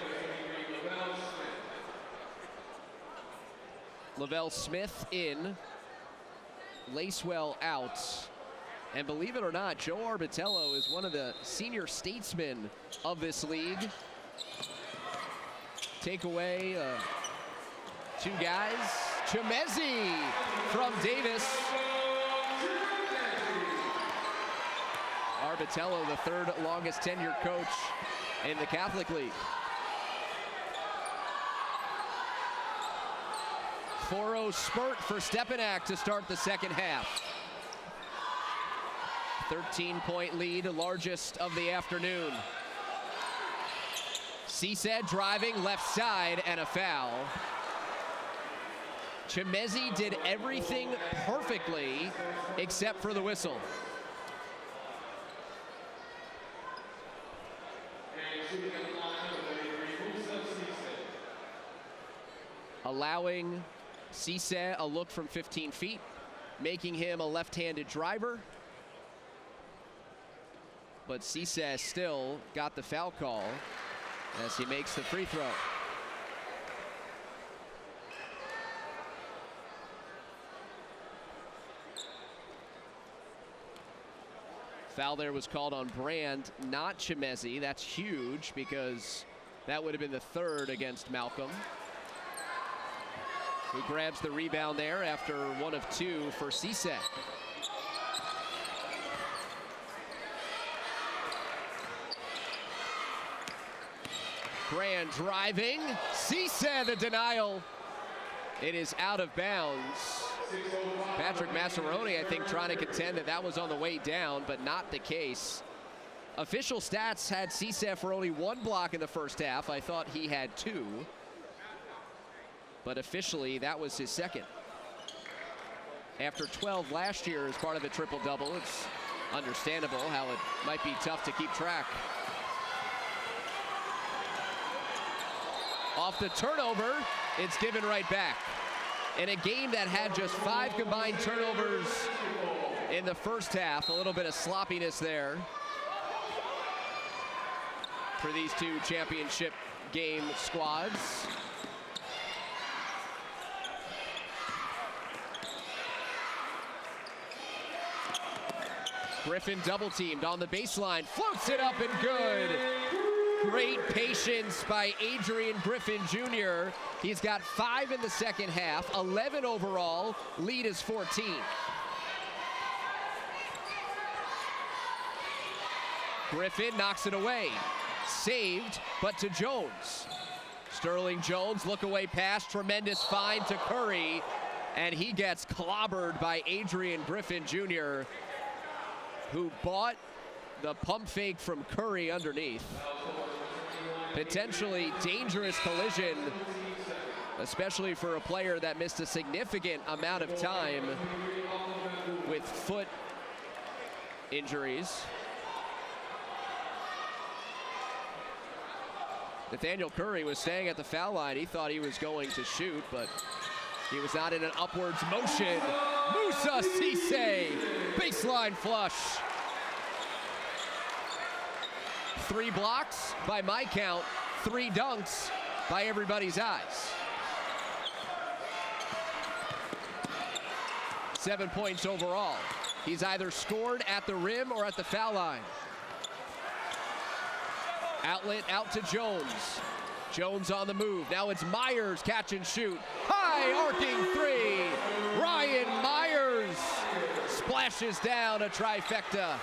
Speaker 1: Lavelle Smith in, Lacewell out. And believe it or not, Joe Arbitello is one of the senior statesmen of this league. Take away 2 guys. Chemezi from Davis. Barbatello, the third longest tenured coach in the Catholic League. 4-0 spurt for Stepinac to start the second half. 13-point lead, largest of the afternoon. CHSAA driving left side and a foul. Chimezi did everything perfectly except for the whistle. Allowing CHSAA a look from 15 feet, making him a left-handed driver. But CHSAA still got the foul call as he makes the free throw. Foul there was called on Brand, not Chimezi. That's huge because that would have been the third against Malcolm, who grabs the rebound there after 1 of 2 for CHSAA. Brand driving, CHSAA the denial. It is out of bounds. Patrick Massaroni, I think, trying to contend that that was on the way down, but not the case. Official stats had CHSAA for only 1 block in the first half. I thought he had 2. But officially, that was his second. After 12 last year as part of a triple-double, it's understandable how it might be tough to keep track. Off the turnover, it's given right back. In a game that had just 5 combined turnovers in the first half, a little bit of sloppiness there for these two championship game squads. Griffin double teamed on the baseline, floats it up and good. Great patience by Adrian Griffin Jr. He's got 5 in the second half, 11 overall, lead is 14. Griffin knocks it away, saved, but to Jones. Sterling Jones, look away pass, tremendous find to Curry, and he gets clobbered by Adrian Griffin Jr., who bought the pump fake from Curry underneath. Potentially dangerous collision, especially for a player that missed a significant amount of time with foot injuries. Nathaniel Curry was staying at the foul line. He thought he was going to shoot, but he was not in an upwards motion. Musa Cisse, baseline flush. 3 blocks by my count, 3 dunks by everybody's eyes. 7 points overall. He's either scored at the rim or at the foul line. Outlet out to Jones. Jones on the move. Now it's Myers, catch and shoot. High arcing 3. Ryan Myers splashes down a trifecta.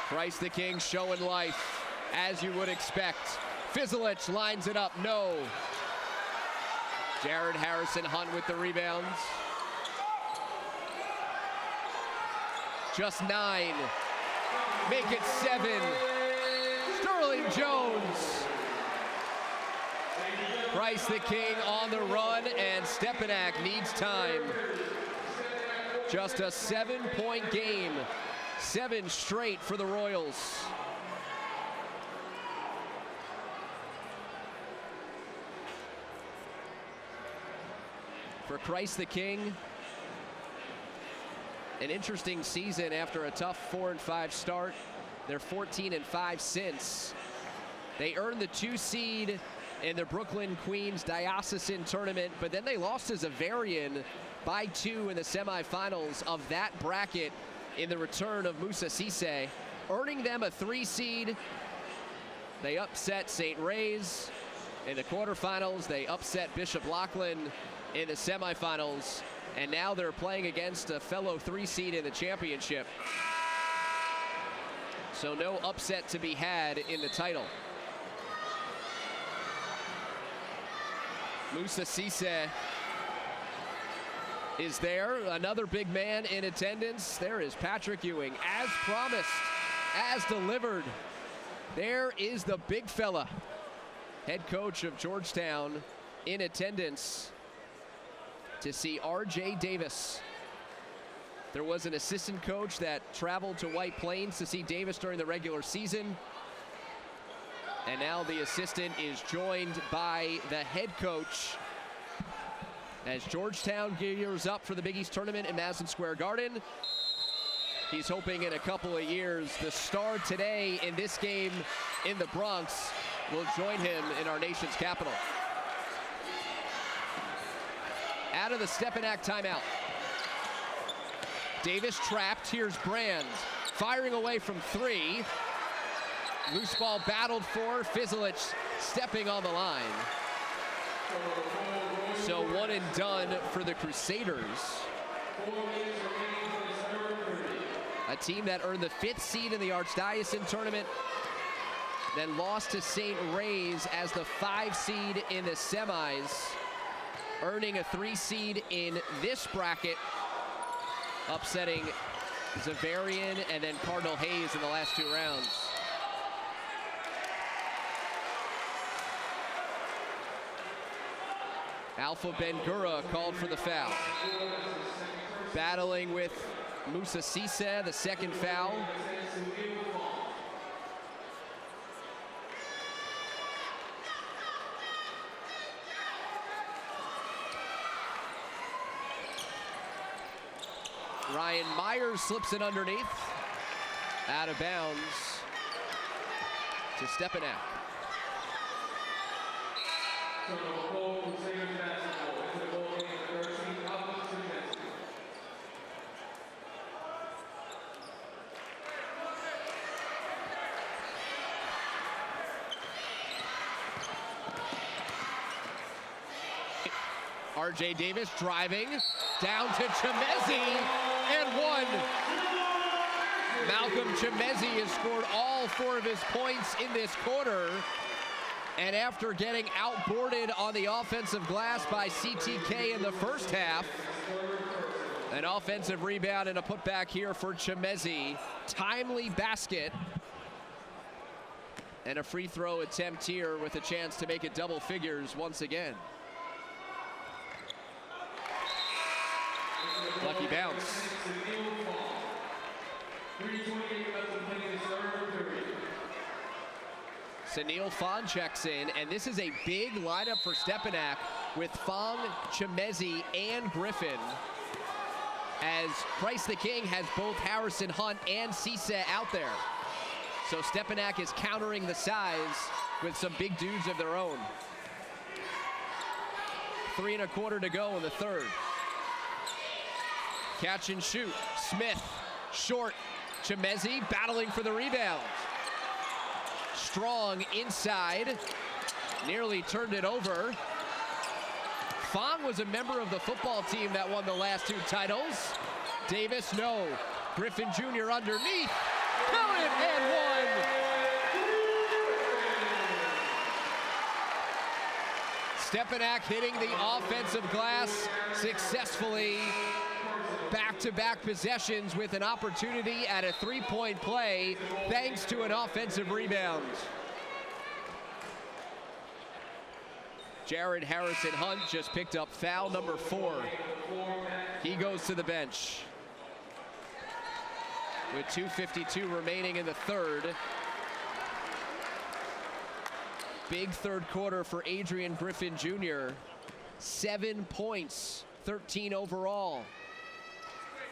Speaker 1: Christ the King showing life, as you would expect. Fizzlich lines it up, no. Jared Harrison Hunt with the rebounds. Just 9. Make it 7. Sterling Jones. Christ the King on the run, and Stepinac needs time. Just a 7-point game. 7 straight for the Royals. For Christ the King, an interesting season after a tough 4-5 start. They're 14-5 since. They earned the 2 seed in the Brooklyn Queens Diocesan tournament, but then they lost to Zavarian by 2 in the semifinals of that bracket in the return of Musa Cisse, earning them a 3 seed. They upset St. Ray's in the quarterfinals. They upset Bishop Lachlan in the semifinals. And now they're playing against a fellow 3 seed in the championship. So no upset to be had in the title. Musa Cisse is there, another big man in attendance. There is Patrick Ewing, as promised, as delivered. There is the big fella, head coach of Georgetown, in attendance to see R.J. Davis. There was an assistant coach that traveled to White Plains to see Davis during the regular season. And now the assistant is joined by the head coach as Georgetown gears up for the Big East tournament in Madison Square Garden. He's hoping in a couple of years the star today in this game in the Bronx will join him in our nation's capital. Out of the Stepinac timeout. Davis trapped. Here's Brand firing away from 3. Loose ball battled for. Fizelich stepping on the line. So 1 and done for the Crusaders. A team that earned the 5th seed in the Archdiocese tournament, then lost to St. Ray's as the 5 seed in the semis, earning a 3 seed in this bracket, upsetting Xaverian and then Cardinal Hayes in the last 2 rounds. Alpha Bengura called for the foul. Battling with Musa Cisse, the second foul. Ryan Myers slips it underneath. Out of bounds to Stepinac. R.J. Davis driving down to Chemezi and 1. Malcolm Chemezi has scored all 4 of his points in this quarter. And after getting outboarded on the offensive glass by CTK in the first half, an offensive rebound and a putback here for Chemezi. Timely basket. And a free throw attempt here with a chance to make it double figures once again. Lucky bounce. Sunil Fong checks in, and this is a big lineup for Stepinac with Fong, Chemezi, and Griffin, as Christ the King has both Harrison Hunt and Cisse out there. So Stepinac is countering the size with some big dudes of their own. 3 1/4 to go in the third. Catch and shoot. Smith, short. Chemezi battling for the rebound. Strong inside. Nearly turned it over. Fong was a member of the football team that won the last 2 titles. Davis, no. Griffin Jr. underneath. Count it and 1. Stepinac hitting the offensive glass successfully. Back-to-back possessions with an opportunity at a 3-point play thanks to an offensive rebound. Jared Harrison Hunt just picked up foul number 4. He goes to the bench. With 2:52 remaining in the third. Big third quarter for Adrian Griffin Jr. 7 points, 13 overall.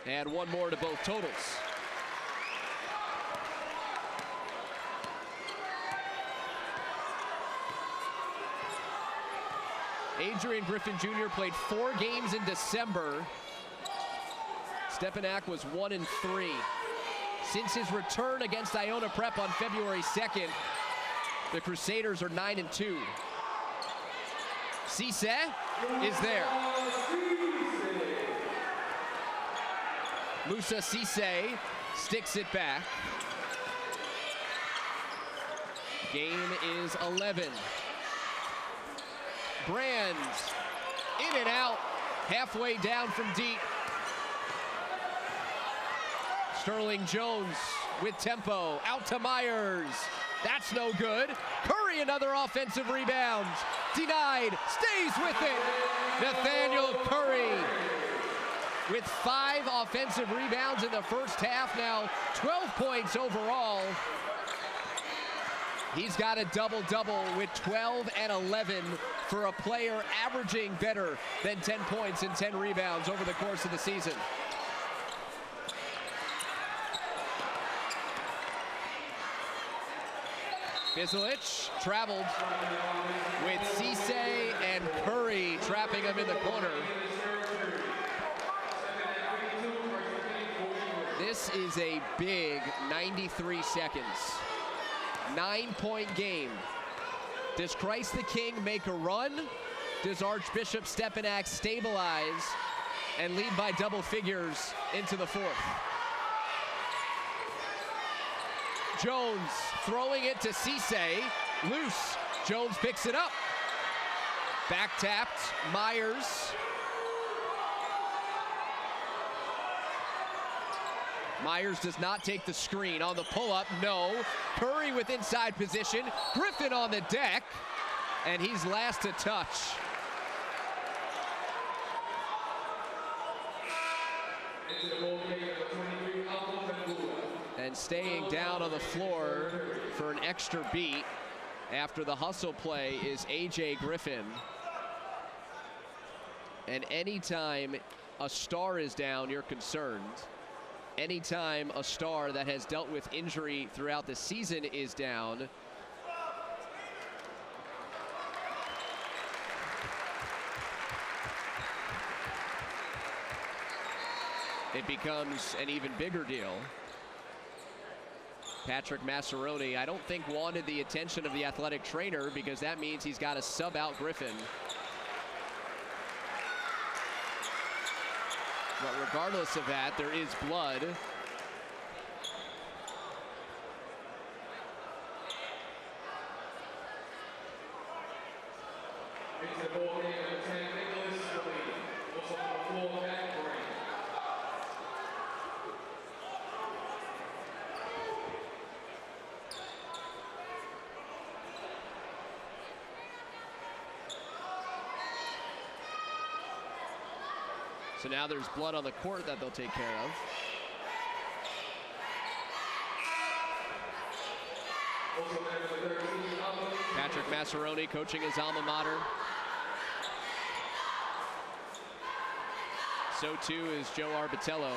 Speaker 1: And 1 more to both totals. Adrian Griffin Jr. played 4 games in December. Stepinac was 1 and 3. Since his return against Iona Prep on February 2nd, the Crusaders are 9 and 2. Cisse is there. Musa Cisse sticks it back. Game is 11. Brands in and out, halfway down from deep. Sterling Jones with tempo, out to Myers. That's no good. Curry, another offensive rebound. Denied, stays with it. Nathaniel Curry with 5 offensive rebounds in the first half, now 12 points overall. He's got a double-double with 12 and 11 for a player averaging better than 10 points and 10 rebounds over the course of the season. Bizelich traveled with Cisse and Curry trapping him in the corner. This is a big 93 seconds. 9-point game. Does Christ the King make a run? Does Archbishop Stepinac stabilize and lead by double figures into the fourth? Jones throwing it to Cisse, loose. Jones picks it up. Back tapped, Myers. Myers does not take the screen on the pull-up, no. Curry with inside position, Griffin on the deck, and he's last to touch. And staying down on the floor for an extra beat after the hustle play is A.J. Griffin. And anytime a star is down, you're concerned. Anytime a star that has dealt with injury throughout the season is down, it becomes an even bigger deal. Patrick Massaroni, I don't think wanted the attention of the athletic trainer because that means he's got to sub out Griffin. But regardless of that, there is blood. So now there's blood on the court that they'll take care of. Patrick Massaroni coaching his alma mater. So too is Joe Arbitello.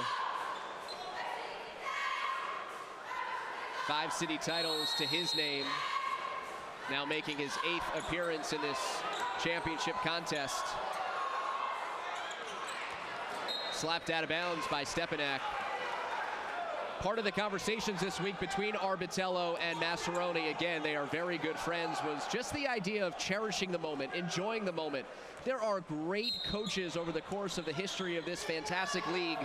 Speaker 1: 5 city titles to his name. Now making his 8th appearance in this championship contest. Slapped out of bounds by Stepinac. Part of the conversations this week between Arbitello and Massaroni, again, they are very good friends, was just the idea of cherishing the moment, enjoying the moment. There are great coaches over the course of the history of this fantastic league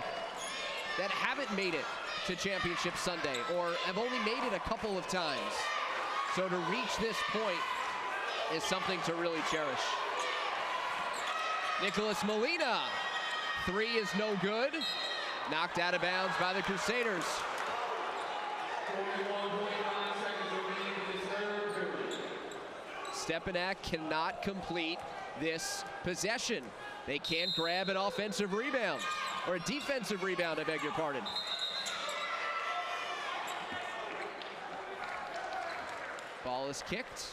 Speaker 1: that haven't made it to Championship Sunday or have only made it a couple of times. So to reach this point is something to really cherish. Nicholas Molina. 3 is no good. Knocked out of bounds by the Crusaders. Stepinac cannot complete this possession. They can't grab an offensive rebound, or a defensive rebound, I beg your pardon. Ball is kicked.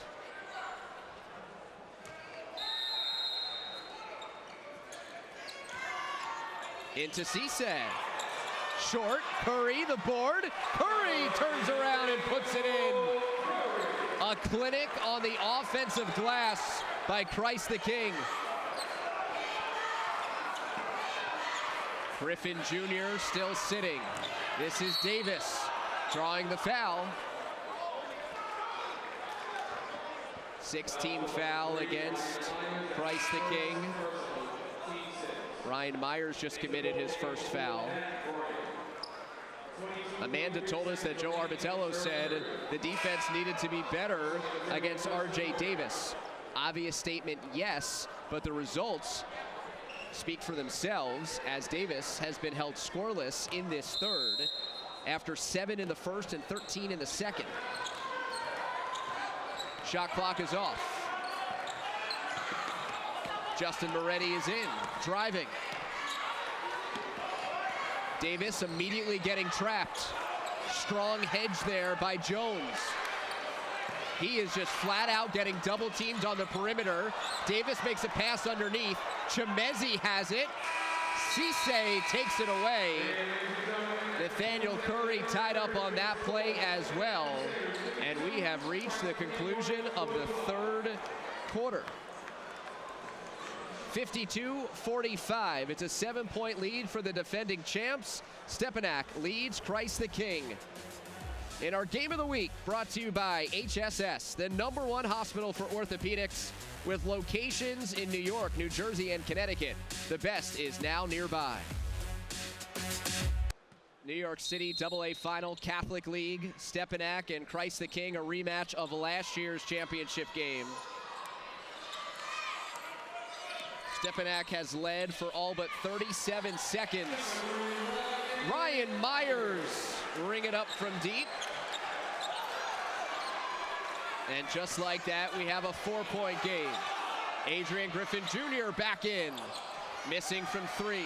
Speaker 1: Into Cisse. Short, Curry, the board. Curry turns around and puts it in. A clinic on the offensive glass by Christ the King. Griffin Jr. still sitting. This is Davis drawing the foul. 16 foul against Christ the King. Ryan Myers just committed his first foul. Amanda told us that Joe Arbitello said the defense needed to be better against RJ Davis. Obvious statement, yes, but the results speak for themselves as Davis has been held scoreless in this third after 7 in the first and 13 in the second. Shot clock is off. Justin Moretti is in, driving. Davis immediately getting trapped. Strong hedge there by Jones. He is just flat out getting double teamed on the perimeter. Davis makes a pass underneath. Chimezi has it. CHSAA takes it away. Nathaniel Curry tied up on that play as well. And we have reached the conclusion of the third quarter. 52-45. It's a 7-point lead for the defending champs. Stepinac leads Christ the King. In our game of the week, brought to you by HSS, the #1 hospital for orthopedics with locations in New York, New Jersey, and Connecticut. The best is now nearby. New York City AA Final, Catholic League, Stepinac and Christ the King, a rematch of last year's championship game. Stepinac has led for all but 37 seconds. Ryan Myers ring it up from deep. And just like that, we have a 4-point game. Adrian Griffin Jr. back in, missing from 3.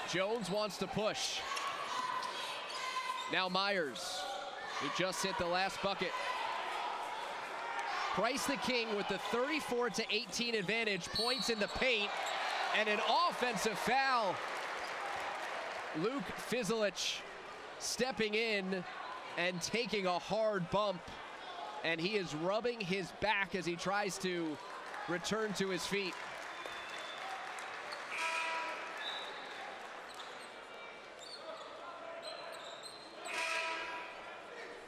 Speaker 1: Jones wants to push. Now Myers, who just hit the last bucket. Christ the King with the 34-18 advantage, points in the paint, and an offensive foul. Luke Fizelich stepping in and taking a hard bump, and he is rubbing his back as he tries to return to his feet.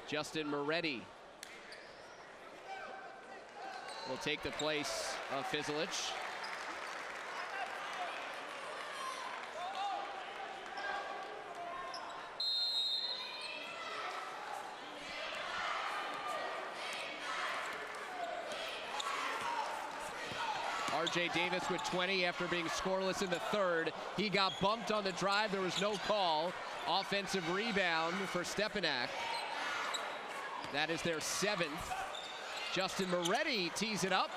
Speaker 1: Justin Moretti will take the place of Fizelich. RJ Davis with 20 after being scoreless in the third. He got bumped on the drive. There was no call. Offensive rebound for Stepinac. That is their 7th. Justin Moretti tees it up.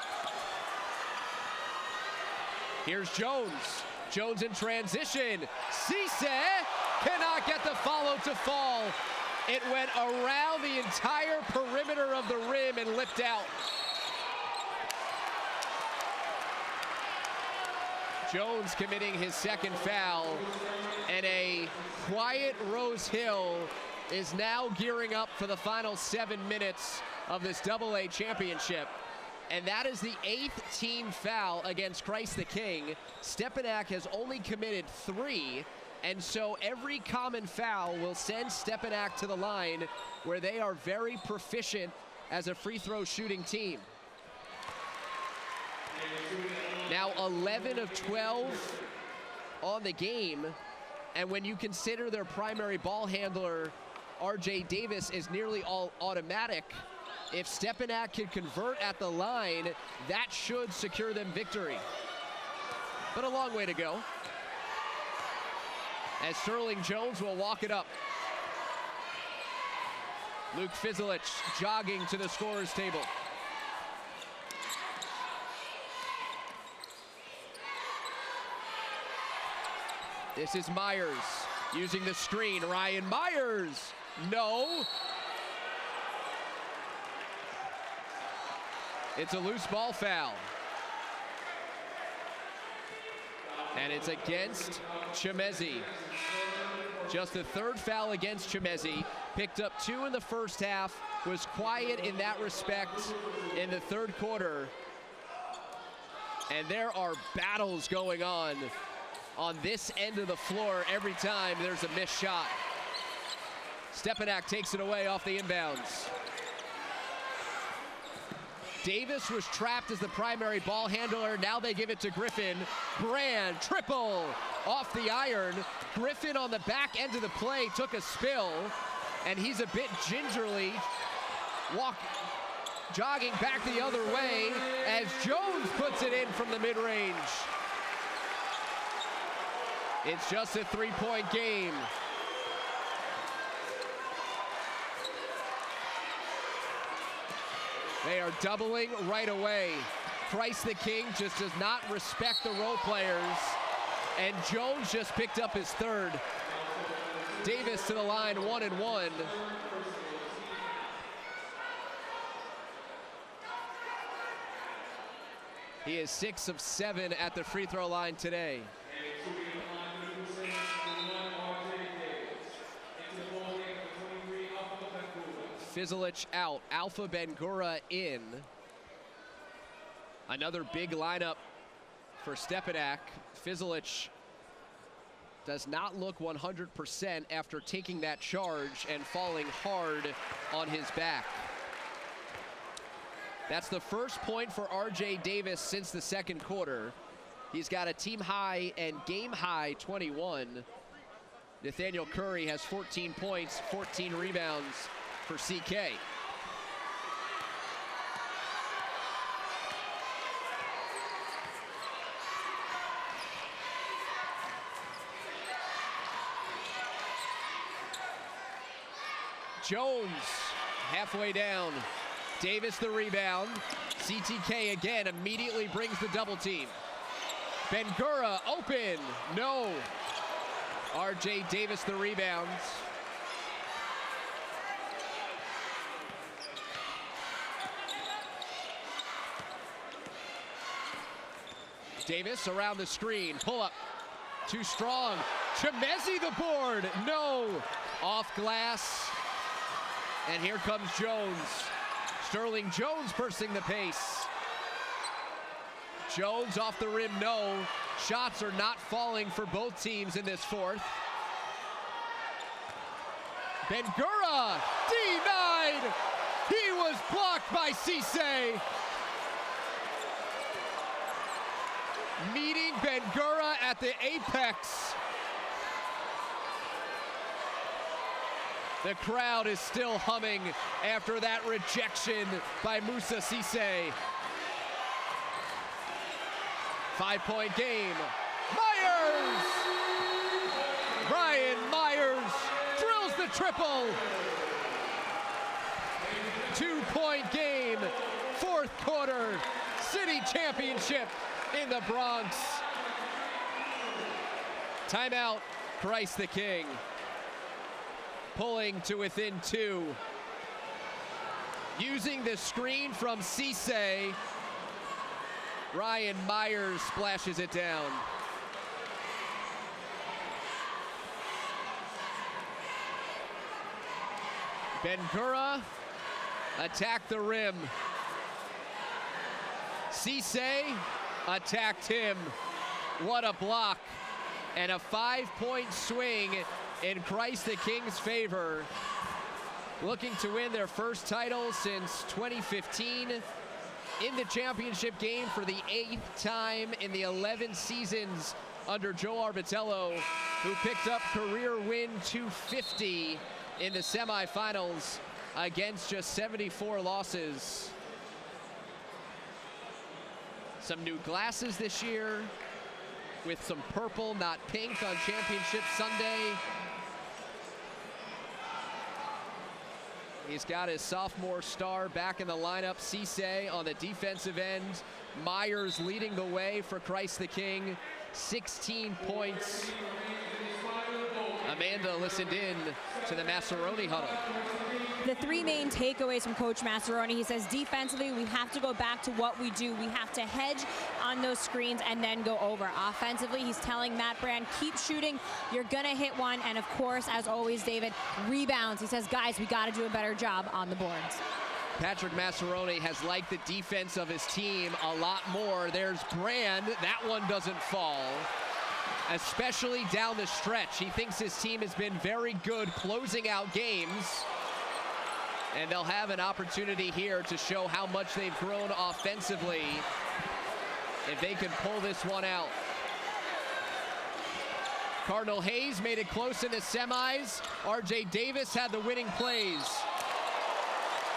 Speaker 1: Here's Jones. Jones in transition. CHSAA cannot get the follow to fall. It went around the entire perimeter of the rim and lipped out. Jones committing his 2nd foul, and a quiet Rose Hill is now gearing up for the final 7 minutes of this AA championship. And that is the 8th team foul against Christ the King. Stepinac has only committed 3, and so every common foul will send Stepinac to the line, where they are very proficient as a free throw shooting team. Now 11 of 12 on the game, and when you consider their primary ball handler, RJ Davis, is nearly all automatic, if Stepinac can convert at the line, that should secure them victory. But a long way to go, as Sterling Jones will walk it up. Luke Fizelich jogging to the scorer's table. This is Myers using the screen. Ryan Myers, no. It's a loose ball foul. And it's against Chimezi. Just the 3rd foul against Chimezi. Picked up 2 in the first half, was quiet in that respect in the 3rd quarter. And there are battles going on this end of the floor every time there's a missed shot. Stepinac takes it away off the inbounds. Davis was trapped as the primary ball handler. Now they give it to Griffin. Brand, triple off the iron. Griffin on the back end of the play took a spill, and he's a bit gingerly jogging back the other way as Jones puts it in from the mid-range. It's just a 3-point game. They are doubling right away. Christ the King just does not respect the role players, and Jones just picked up his third. Davis to the line, 1-1. He is 6 of 7 at the free throw line today. Fizelich out, Alpha Bangura in. Another big lineup for Stepinac. Fizelich does not look 100% after taking that charge and falling hard on his back. That's the first point for RJ Davis since the second quarter. He's got a team high and game high 21. Nathaniel Curry has 14 points, 14 rebounds for CK. Jones halfway down. Davis the rebound. CTK again immediately brings the double team. Bangura open. No. RJ Davis the rebounds. Davis around the screen. Pull up. Too strong. Chemezi the board. No. Off glass. And here comes Jones. Sterling Jones bursting the pace. Jones off the rim, no. Shots are not falling for both teams in this fourth. Bangura denied. He was blocked by Cisse. Meeting Bangura at the apex. The crowd is still humming after that rejection by Moussa Cisse. 5-point game. Myers! Ryan Myers drills the triple. 2-point game. Fourth quarter. City championship in the Bronx. Timeout. Christ the King. Pulling to within 2. Using the screen from Cisse, Ryan Myers splashes it down. Bangura attacked the rim. Cisse attacked him. What a block. And a 5-point swing in Christ the King's favor. Looking to win their first title since 2015. In the championship game for the 8th time in the 11 seasons under Joe Arbitello, who picked up career win 250 in the semifinals against just 74 losses. Some new glasses this year with some purple, not pink, on Championship Sunday. He's got his sophomore star back in the lineup. Cisse on the defensive end. Myers leading the way for Christ the King. 16 points. Amanda listened in to the Massaroni huddle.
Speaker 2: The 3 main takeaways from Coach Massaroni, he says defensively, we have to go back to what we do. We have to hedge on those screens and then go over. Offensively, he's telling Matt Brand, keep shooting. You're going to hit one. And, of course, as always, David, rebounds. He says, guys, we got to do a better job on the boards.
Speaker 1: Patrick Massaroni has liked the defense of his team a lot more. There's Brand. That one doesn't fall, especially down the stretch. He thinks his team has been very good closing out games. And they'll have an opportunity here to show how much they've grown offensively if they can pull this one out. Cardinal Hayes made it close in the semis. RJ Davis had the winning plays.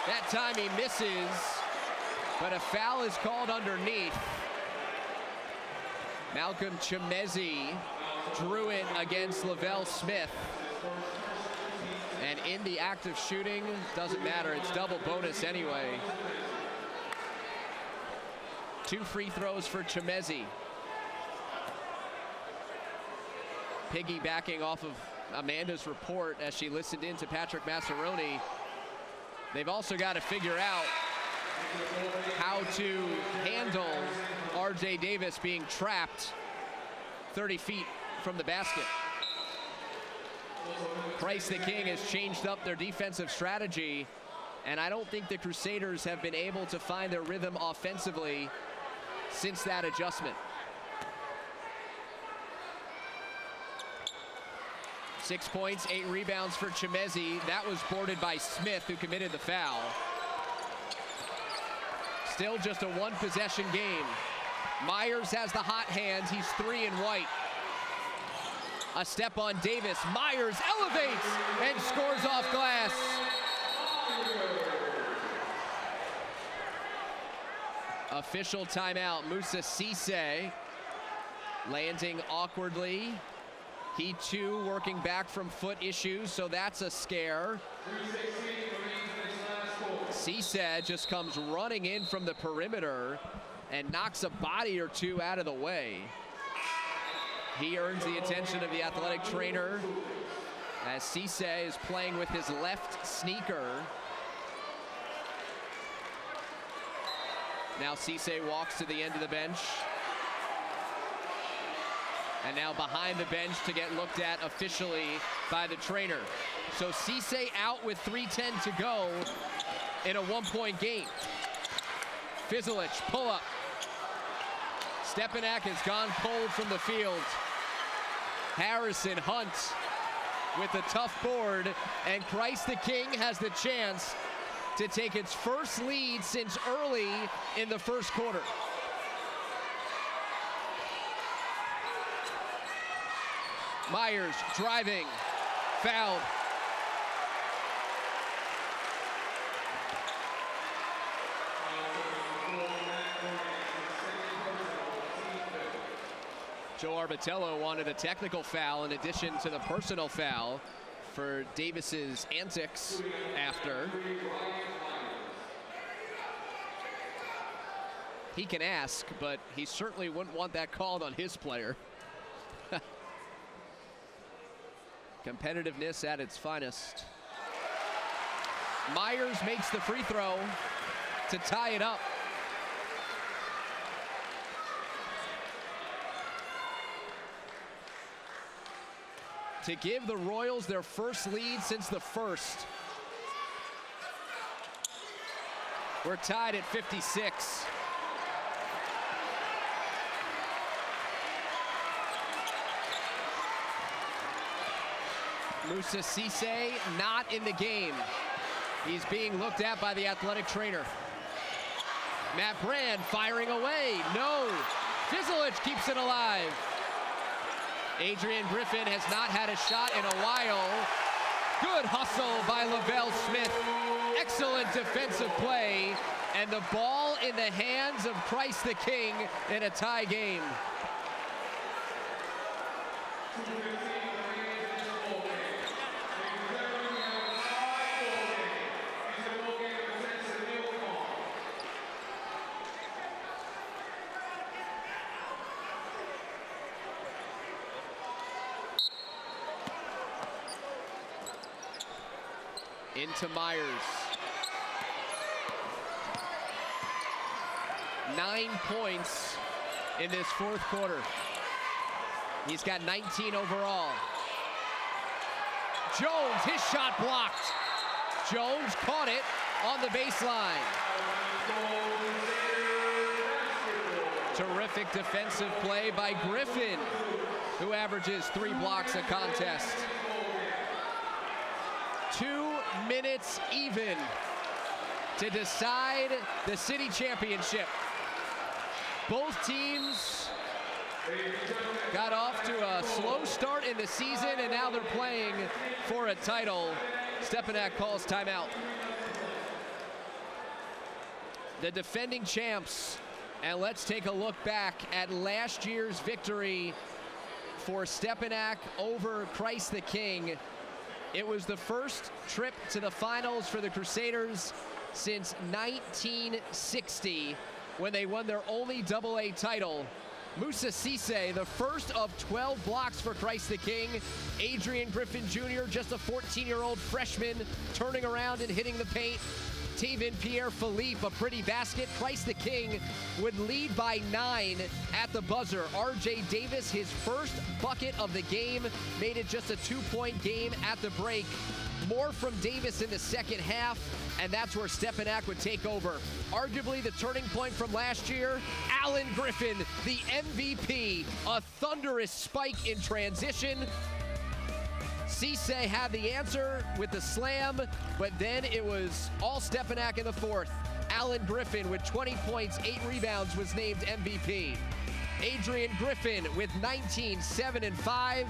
Speaker 1: That time he misses, but a foul is called underneath. Malcolm Chimezi drew it against Lavelle Smith. And in the act of shooting, doesn't matter, it's double bonus anyway. 2 free throws for Chimezi. Piggybacking off of Amanda's report as she listened in to Patrick Massaroni, they've also got to figure out how to handle RJ Davis being trapped 30 feet from the basket. Christ the King has changed up their defensive strategy, and I don't think the Crusaders have been able to find their rhythm offensively since that adjustment. 6 points, 8 rebounds for Chimezi. That was boarded by Smith, who committed the foul. Still just a 1-possession game. Myers has the hot hand. He's 3 and white. A step on Davis. Myers elevates and scores off glass. Official timeout. Musa Cisse landing awkwardly. He too working back from foot issues, so that's a scare. Cisse just comes running in from the perimeter and knocks a body or two out of the way. He earns the attention of the athletic trainer as Cisse is playing with his left sneaker. Now Cisse walks to the end of the bench. And now behind the bench to get looked at officially by the trainer. So Cisse out with 3:10 to go in a 1-point game. Fizelich, pull up. Stepinac has gone cold from the field. Harrison Hunt with a tough board, and Christ the King has the chance to take its first lead since early in the first quarter. Myers driving, fouled. Joe Arbitello wanted a technical foul in addition to the personal foul for Davis's antics after. He can ask, but he certainly wouldn't want that called on his player. Competitiveness at its finest. Myers makes the free throw to tie it up. To give the Royals their first lead since the first. We're tied at 56. Musa Cisse not in the game. He's being looked at by the athletic trainer. Matt Brand firing away. No. Fizelich keeps it alive. Adrian Griffin has not had a shot in a while. Good hustle by Lavelle Smith. Excellent defensive play. And the ball in the hands of Christ the King in a tie game. Into Myers. 9 points in this fourth quarter. He's got 19 overall. Jones, his shot blocked. Jones caught it on the baseline. Terrific defensive play by Griffin, who averages 3 blocks a contest. 2 minutes even to decide the city championship. Both teams got off to a slow start in the season, and now they're playing for a title. Stepinac calls timeout. The defending champs, and let's take a look back at last year's victory for Stepinac over Christ the King. It was the first trip to the finals for the Crusaders since 1960, when they won their only AA title. Musa Cisse, the first of 12 blocks for Christ the King. Adrian Griffin Jr., just a 14-year-old freshman, turning around and hitting the paint. Taven Pierre-Philippe, a pretty basket. Christ the King would lead by 9 at the buzzer. RJ Davis, his first bucket of the game, made it just a 2-point game at the break. More from Davis in the second half, and that's where Stepinac would take over. Arguably the turning point from last year, Alan Griffin, the MVP, a thunderous spike in transition. Cisse had the answer with the slam, but then it was all Stepinac in the fourth. Alan Griffin with 20 points, 8 rebounds was named MVP. Adrian Griffin with 19, 7, and 5.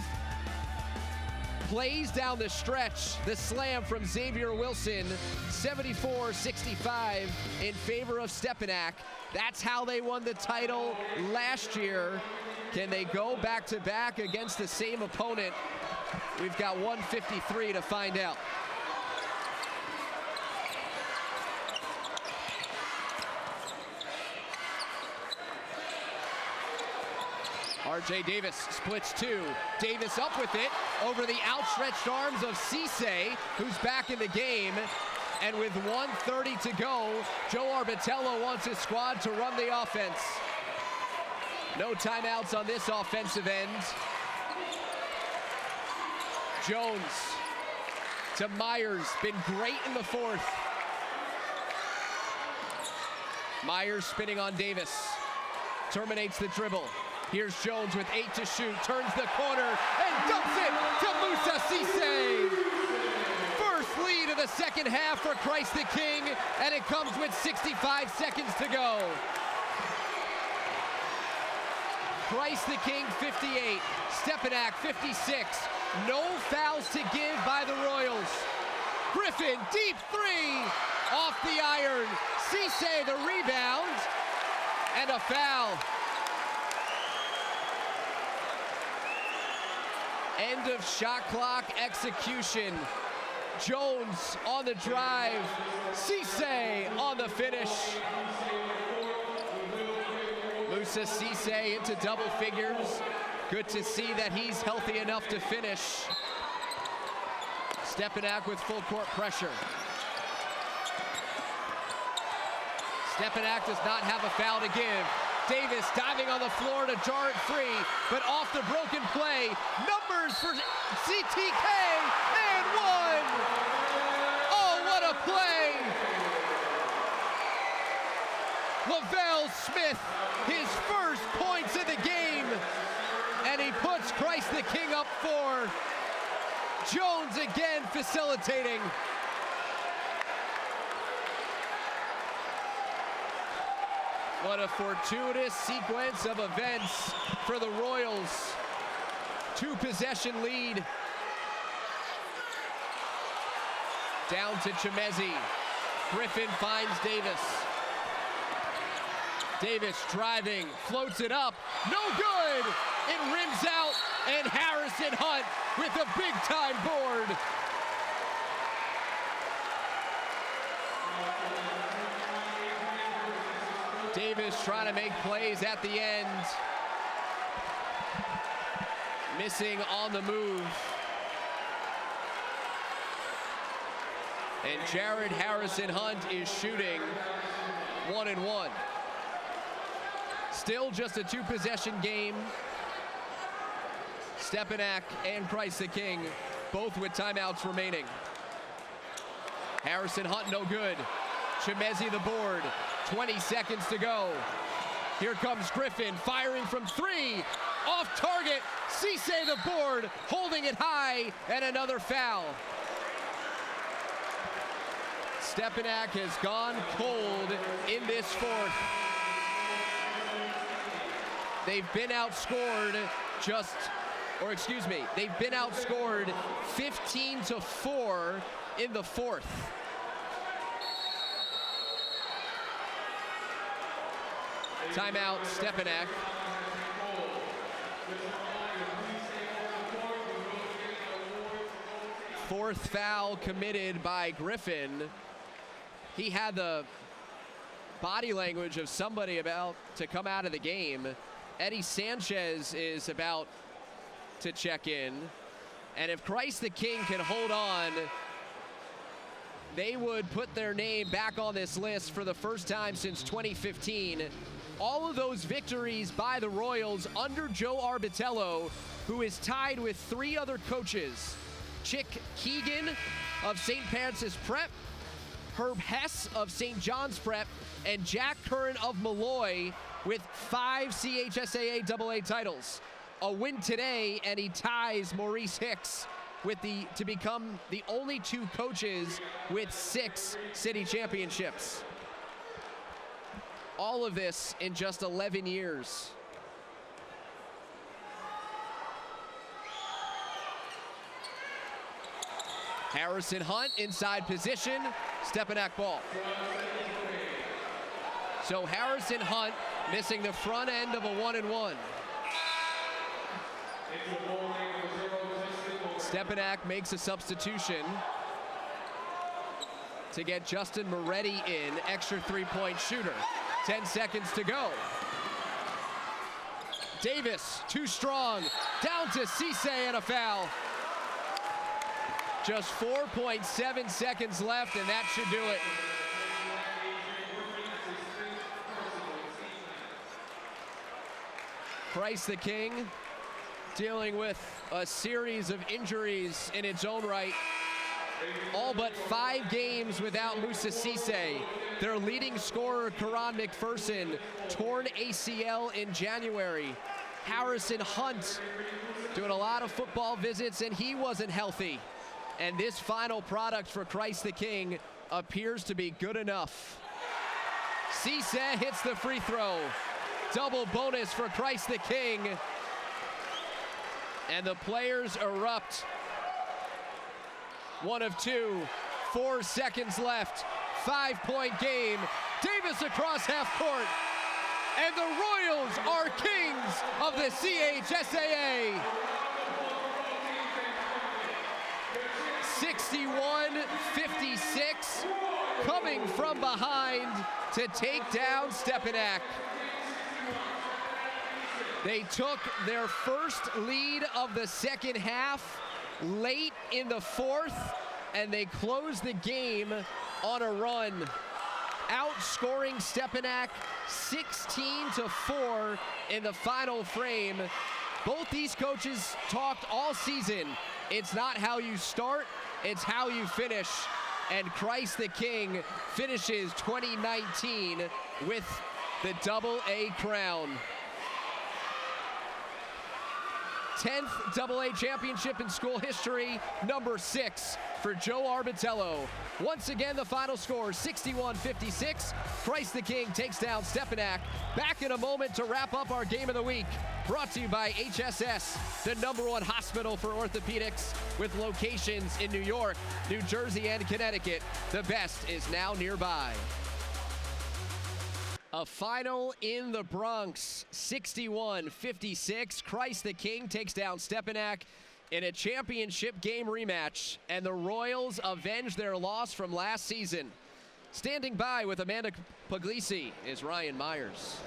Speaker 1: Plays down the stretch, the slam from Xavier Wilson, 74-65 in favor of Stepinac. That's how they won the title last year. Can they go back-to-back against the same opponent? We've got 1:53 to find out. RJ Davis splits 2. Davis up with it over the outstretched arms of Cisse, who's back in the game. And with 1:30 to go, Joe Arbitello wants his squad to run the offense. No timeouts on this offensive end. Jones to Myers, been great in the fourth. Myers spinning on Davis, terminates the dribble. Here's Jones with 8 to shoot, turns the corner, and dumps it to Musa Cisse. First lead of the second half for Christ the King, and it comes with 65 seconds to go. Christ the King 58, Stepinac 56. No fouls to give by the Royals. Griffin, deep 3, off the iron. Cisse the rebound, and a foul. End of shot clock execution. Jones on the drive. Cisse on the finish. Musa Cisse into double figures. Good to see that he's healthy enough to finish. Stepinac with full court pressure. Stepinac does not have a foul to give. Davis diving on the floor to jar it free, but off the broken play. Numbers for CTK, and 1. Oh, what a play! Lavelle Smith, his first points of the game, and he puts Christ the King up 4. Jones again facilitating. What a fortuitous sequence of events for the Royals. 2-possession lead. Down to Chemezi. Griffin finds Davis. Davis driving, floats it up, no good! It rims out, and Harrison Hunt with a big-time board. Davis trying to make plays at the end. Missing on the move. And Jared Harrison Hunt is shooting 1-1. Still just a 2-possession game. Stepinac and Christ the King both with timeouts remaining. Harrison Hunt no good. Chemezi the board. 20 seconds to go. Here comes Griffin firing from 3. Off target. Cisse the board, holding it high, and another foul. Stepinac has gone cold in this fourth. They've been outscored they've been outscored 15-4 in the fourth. Timeout, Stepinac. Fourth foul committed by Griffin. He had the body language of somebody about to come out of the game. Eddie Sanchez is about to check in. And if Christ the King can hold on, they would put their name back on this list for the first time since 2015. All of those victories by the Royals under Joe Arbitello, who is tied with 3 other coaches. Chick Keegan of St. Francis Prep, Herb Hess of St. John's Prep, and Jack Curran of Malloy with 5 CHSAA AA titles. A win today, and he ties Maurice Hicks to become the only 2 coaches with 6 city championships. All of this in just 11 years. Harrison Hunt inside position, Stepinac ball. So Harrison Hunt missing the front end of a 1-and-1. Stepinac makes a substitution to get Justin Moretti in, extra 3-point shooter. 10 seconds to go. Davis, too strong, down to Cisse and a foul. Just 4.7 seconds left, and that should do it. Christ the King dealing with a series of injuries in its own right. All but 5 games without Musa Cisse. Their leading scorer, Karan McPherson, torn ACL in January. Harrison Hunt doing a lot of football visits, and he wasn't healthy. And this final product for Christ the King appears to be good enough. Cisse hits the free throw. Double bonus for Christ the King. And the players erupt. 1 of 2, 4 seconds left. 5-point game. Davis across half court. And the Royals are kings of the CHSAA. 61-56, coming from behind to take down Stepinac. They took their first lead of the second half late in the fourth, and they closed the game on a run, outscoring Stepinac 16-4 in the final frame. Both these coaches talked all season. It's not how you start, it's how you finish. And Christ the King finishes 2019 with the AA crown. 10th AA championship in school history, number 6 for Joe Arbitello. Once again, the final score, 61-56. Christ the King takes down Stepinac. Back in a moment to wrap up our game of the week. Brought to you by HSS, the #1 hospital for orthopedics with locations in New York, New Jersey, and Connecticut. The best is now nearby. A final in the Bronx, 61-56. Christ the King takes down Stepinac in a championship game rematch, and the Royals avenge their loss from last season. Standing by with Amanda Puglisi is Ryan Myers.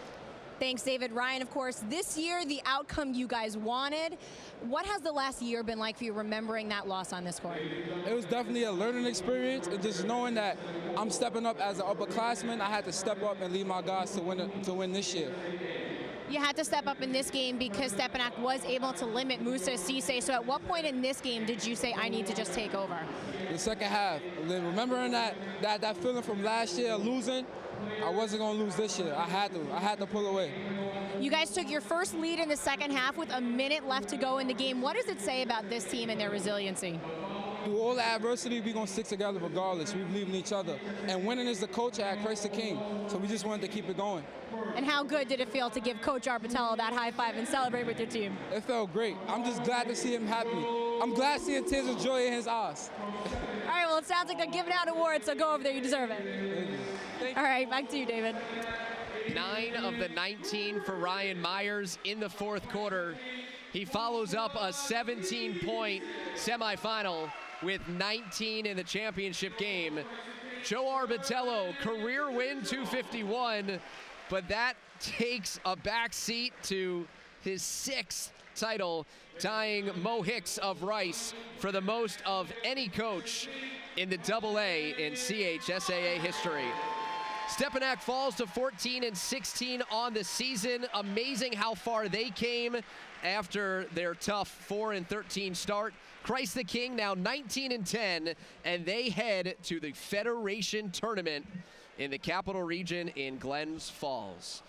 Speaker 2: Thanks, David. Ryan, of course, this year, the outcome you guys wanted. What has the last year been like for you remembering that loss on this court?
Speaker 7: It was definitely a learning experience, and just knowing that I'm stepping up as an upperclassman, I had to step up and lead my guys to win this year.
Speaker 2: You had to step up in this game because Stepinac was able to limit Musa Cisse. So at what point in this game did you say, I need to just take over?
Speaker 7: The second half. Remembering that feeling from last year, losing, I wasn't going to lose this year. I had to pull away.
Speaker 2: You guys took your first lead in the second half with a minute left to go in the game. What does it say about this team and their resiliency?
Speaker 7: through all the adversity, we're going to stick together regardless. We believe in each other. And winning is the culture at Christ the King. So we just wanted to keep it going.
Speaker 2: And how good did it feel to give Coach Arbitello that high five and celebrate with your team?
Speaker 7: It felt great. I'm just glad to see him happy. I'm glad seeing tears of joy in his eyes.
Speaker 2: All right, well, it sounds like they're giving out awards, so go over there. You deserve it.
Speaker 7: Thank you.
Speaker 2: All right, back to you, David.
Speaker 1: 9 of the 19 for Ryan Myers in the fourth quarter. He follows up a 17-point semifinal with 19 in the championship game. Joe Arbitello, career win, 251, but that takes a back seat to his 6th title, tying Mo Hicks of Rice for the most of any coach in the AA in CHSAA history. Stepinac falls to 14-16 on the season. Amazing how far they came after their tough 4-13 start. Christ the King now 19-10, and they head to the Federation Tournament in the Capital Region in Glens Falls.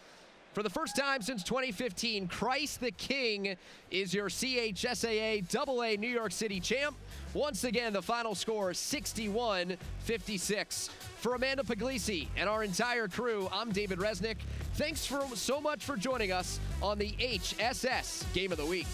Speaker 1: For the first time since 2015, Christ the King is your CHSAA AA New York City champ. Once again, the final score 61-56. For Amanda Puglisi and our entire crew, I'm David Resnick. Thanks so much for joining us on the HSS Game of the Week.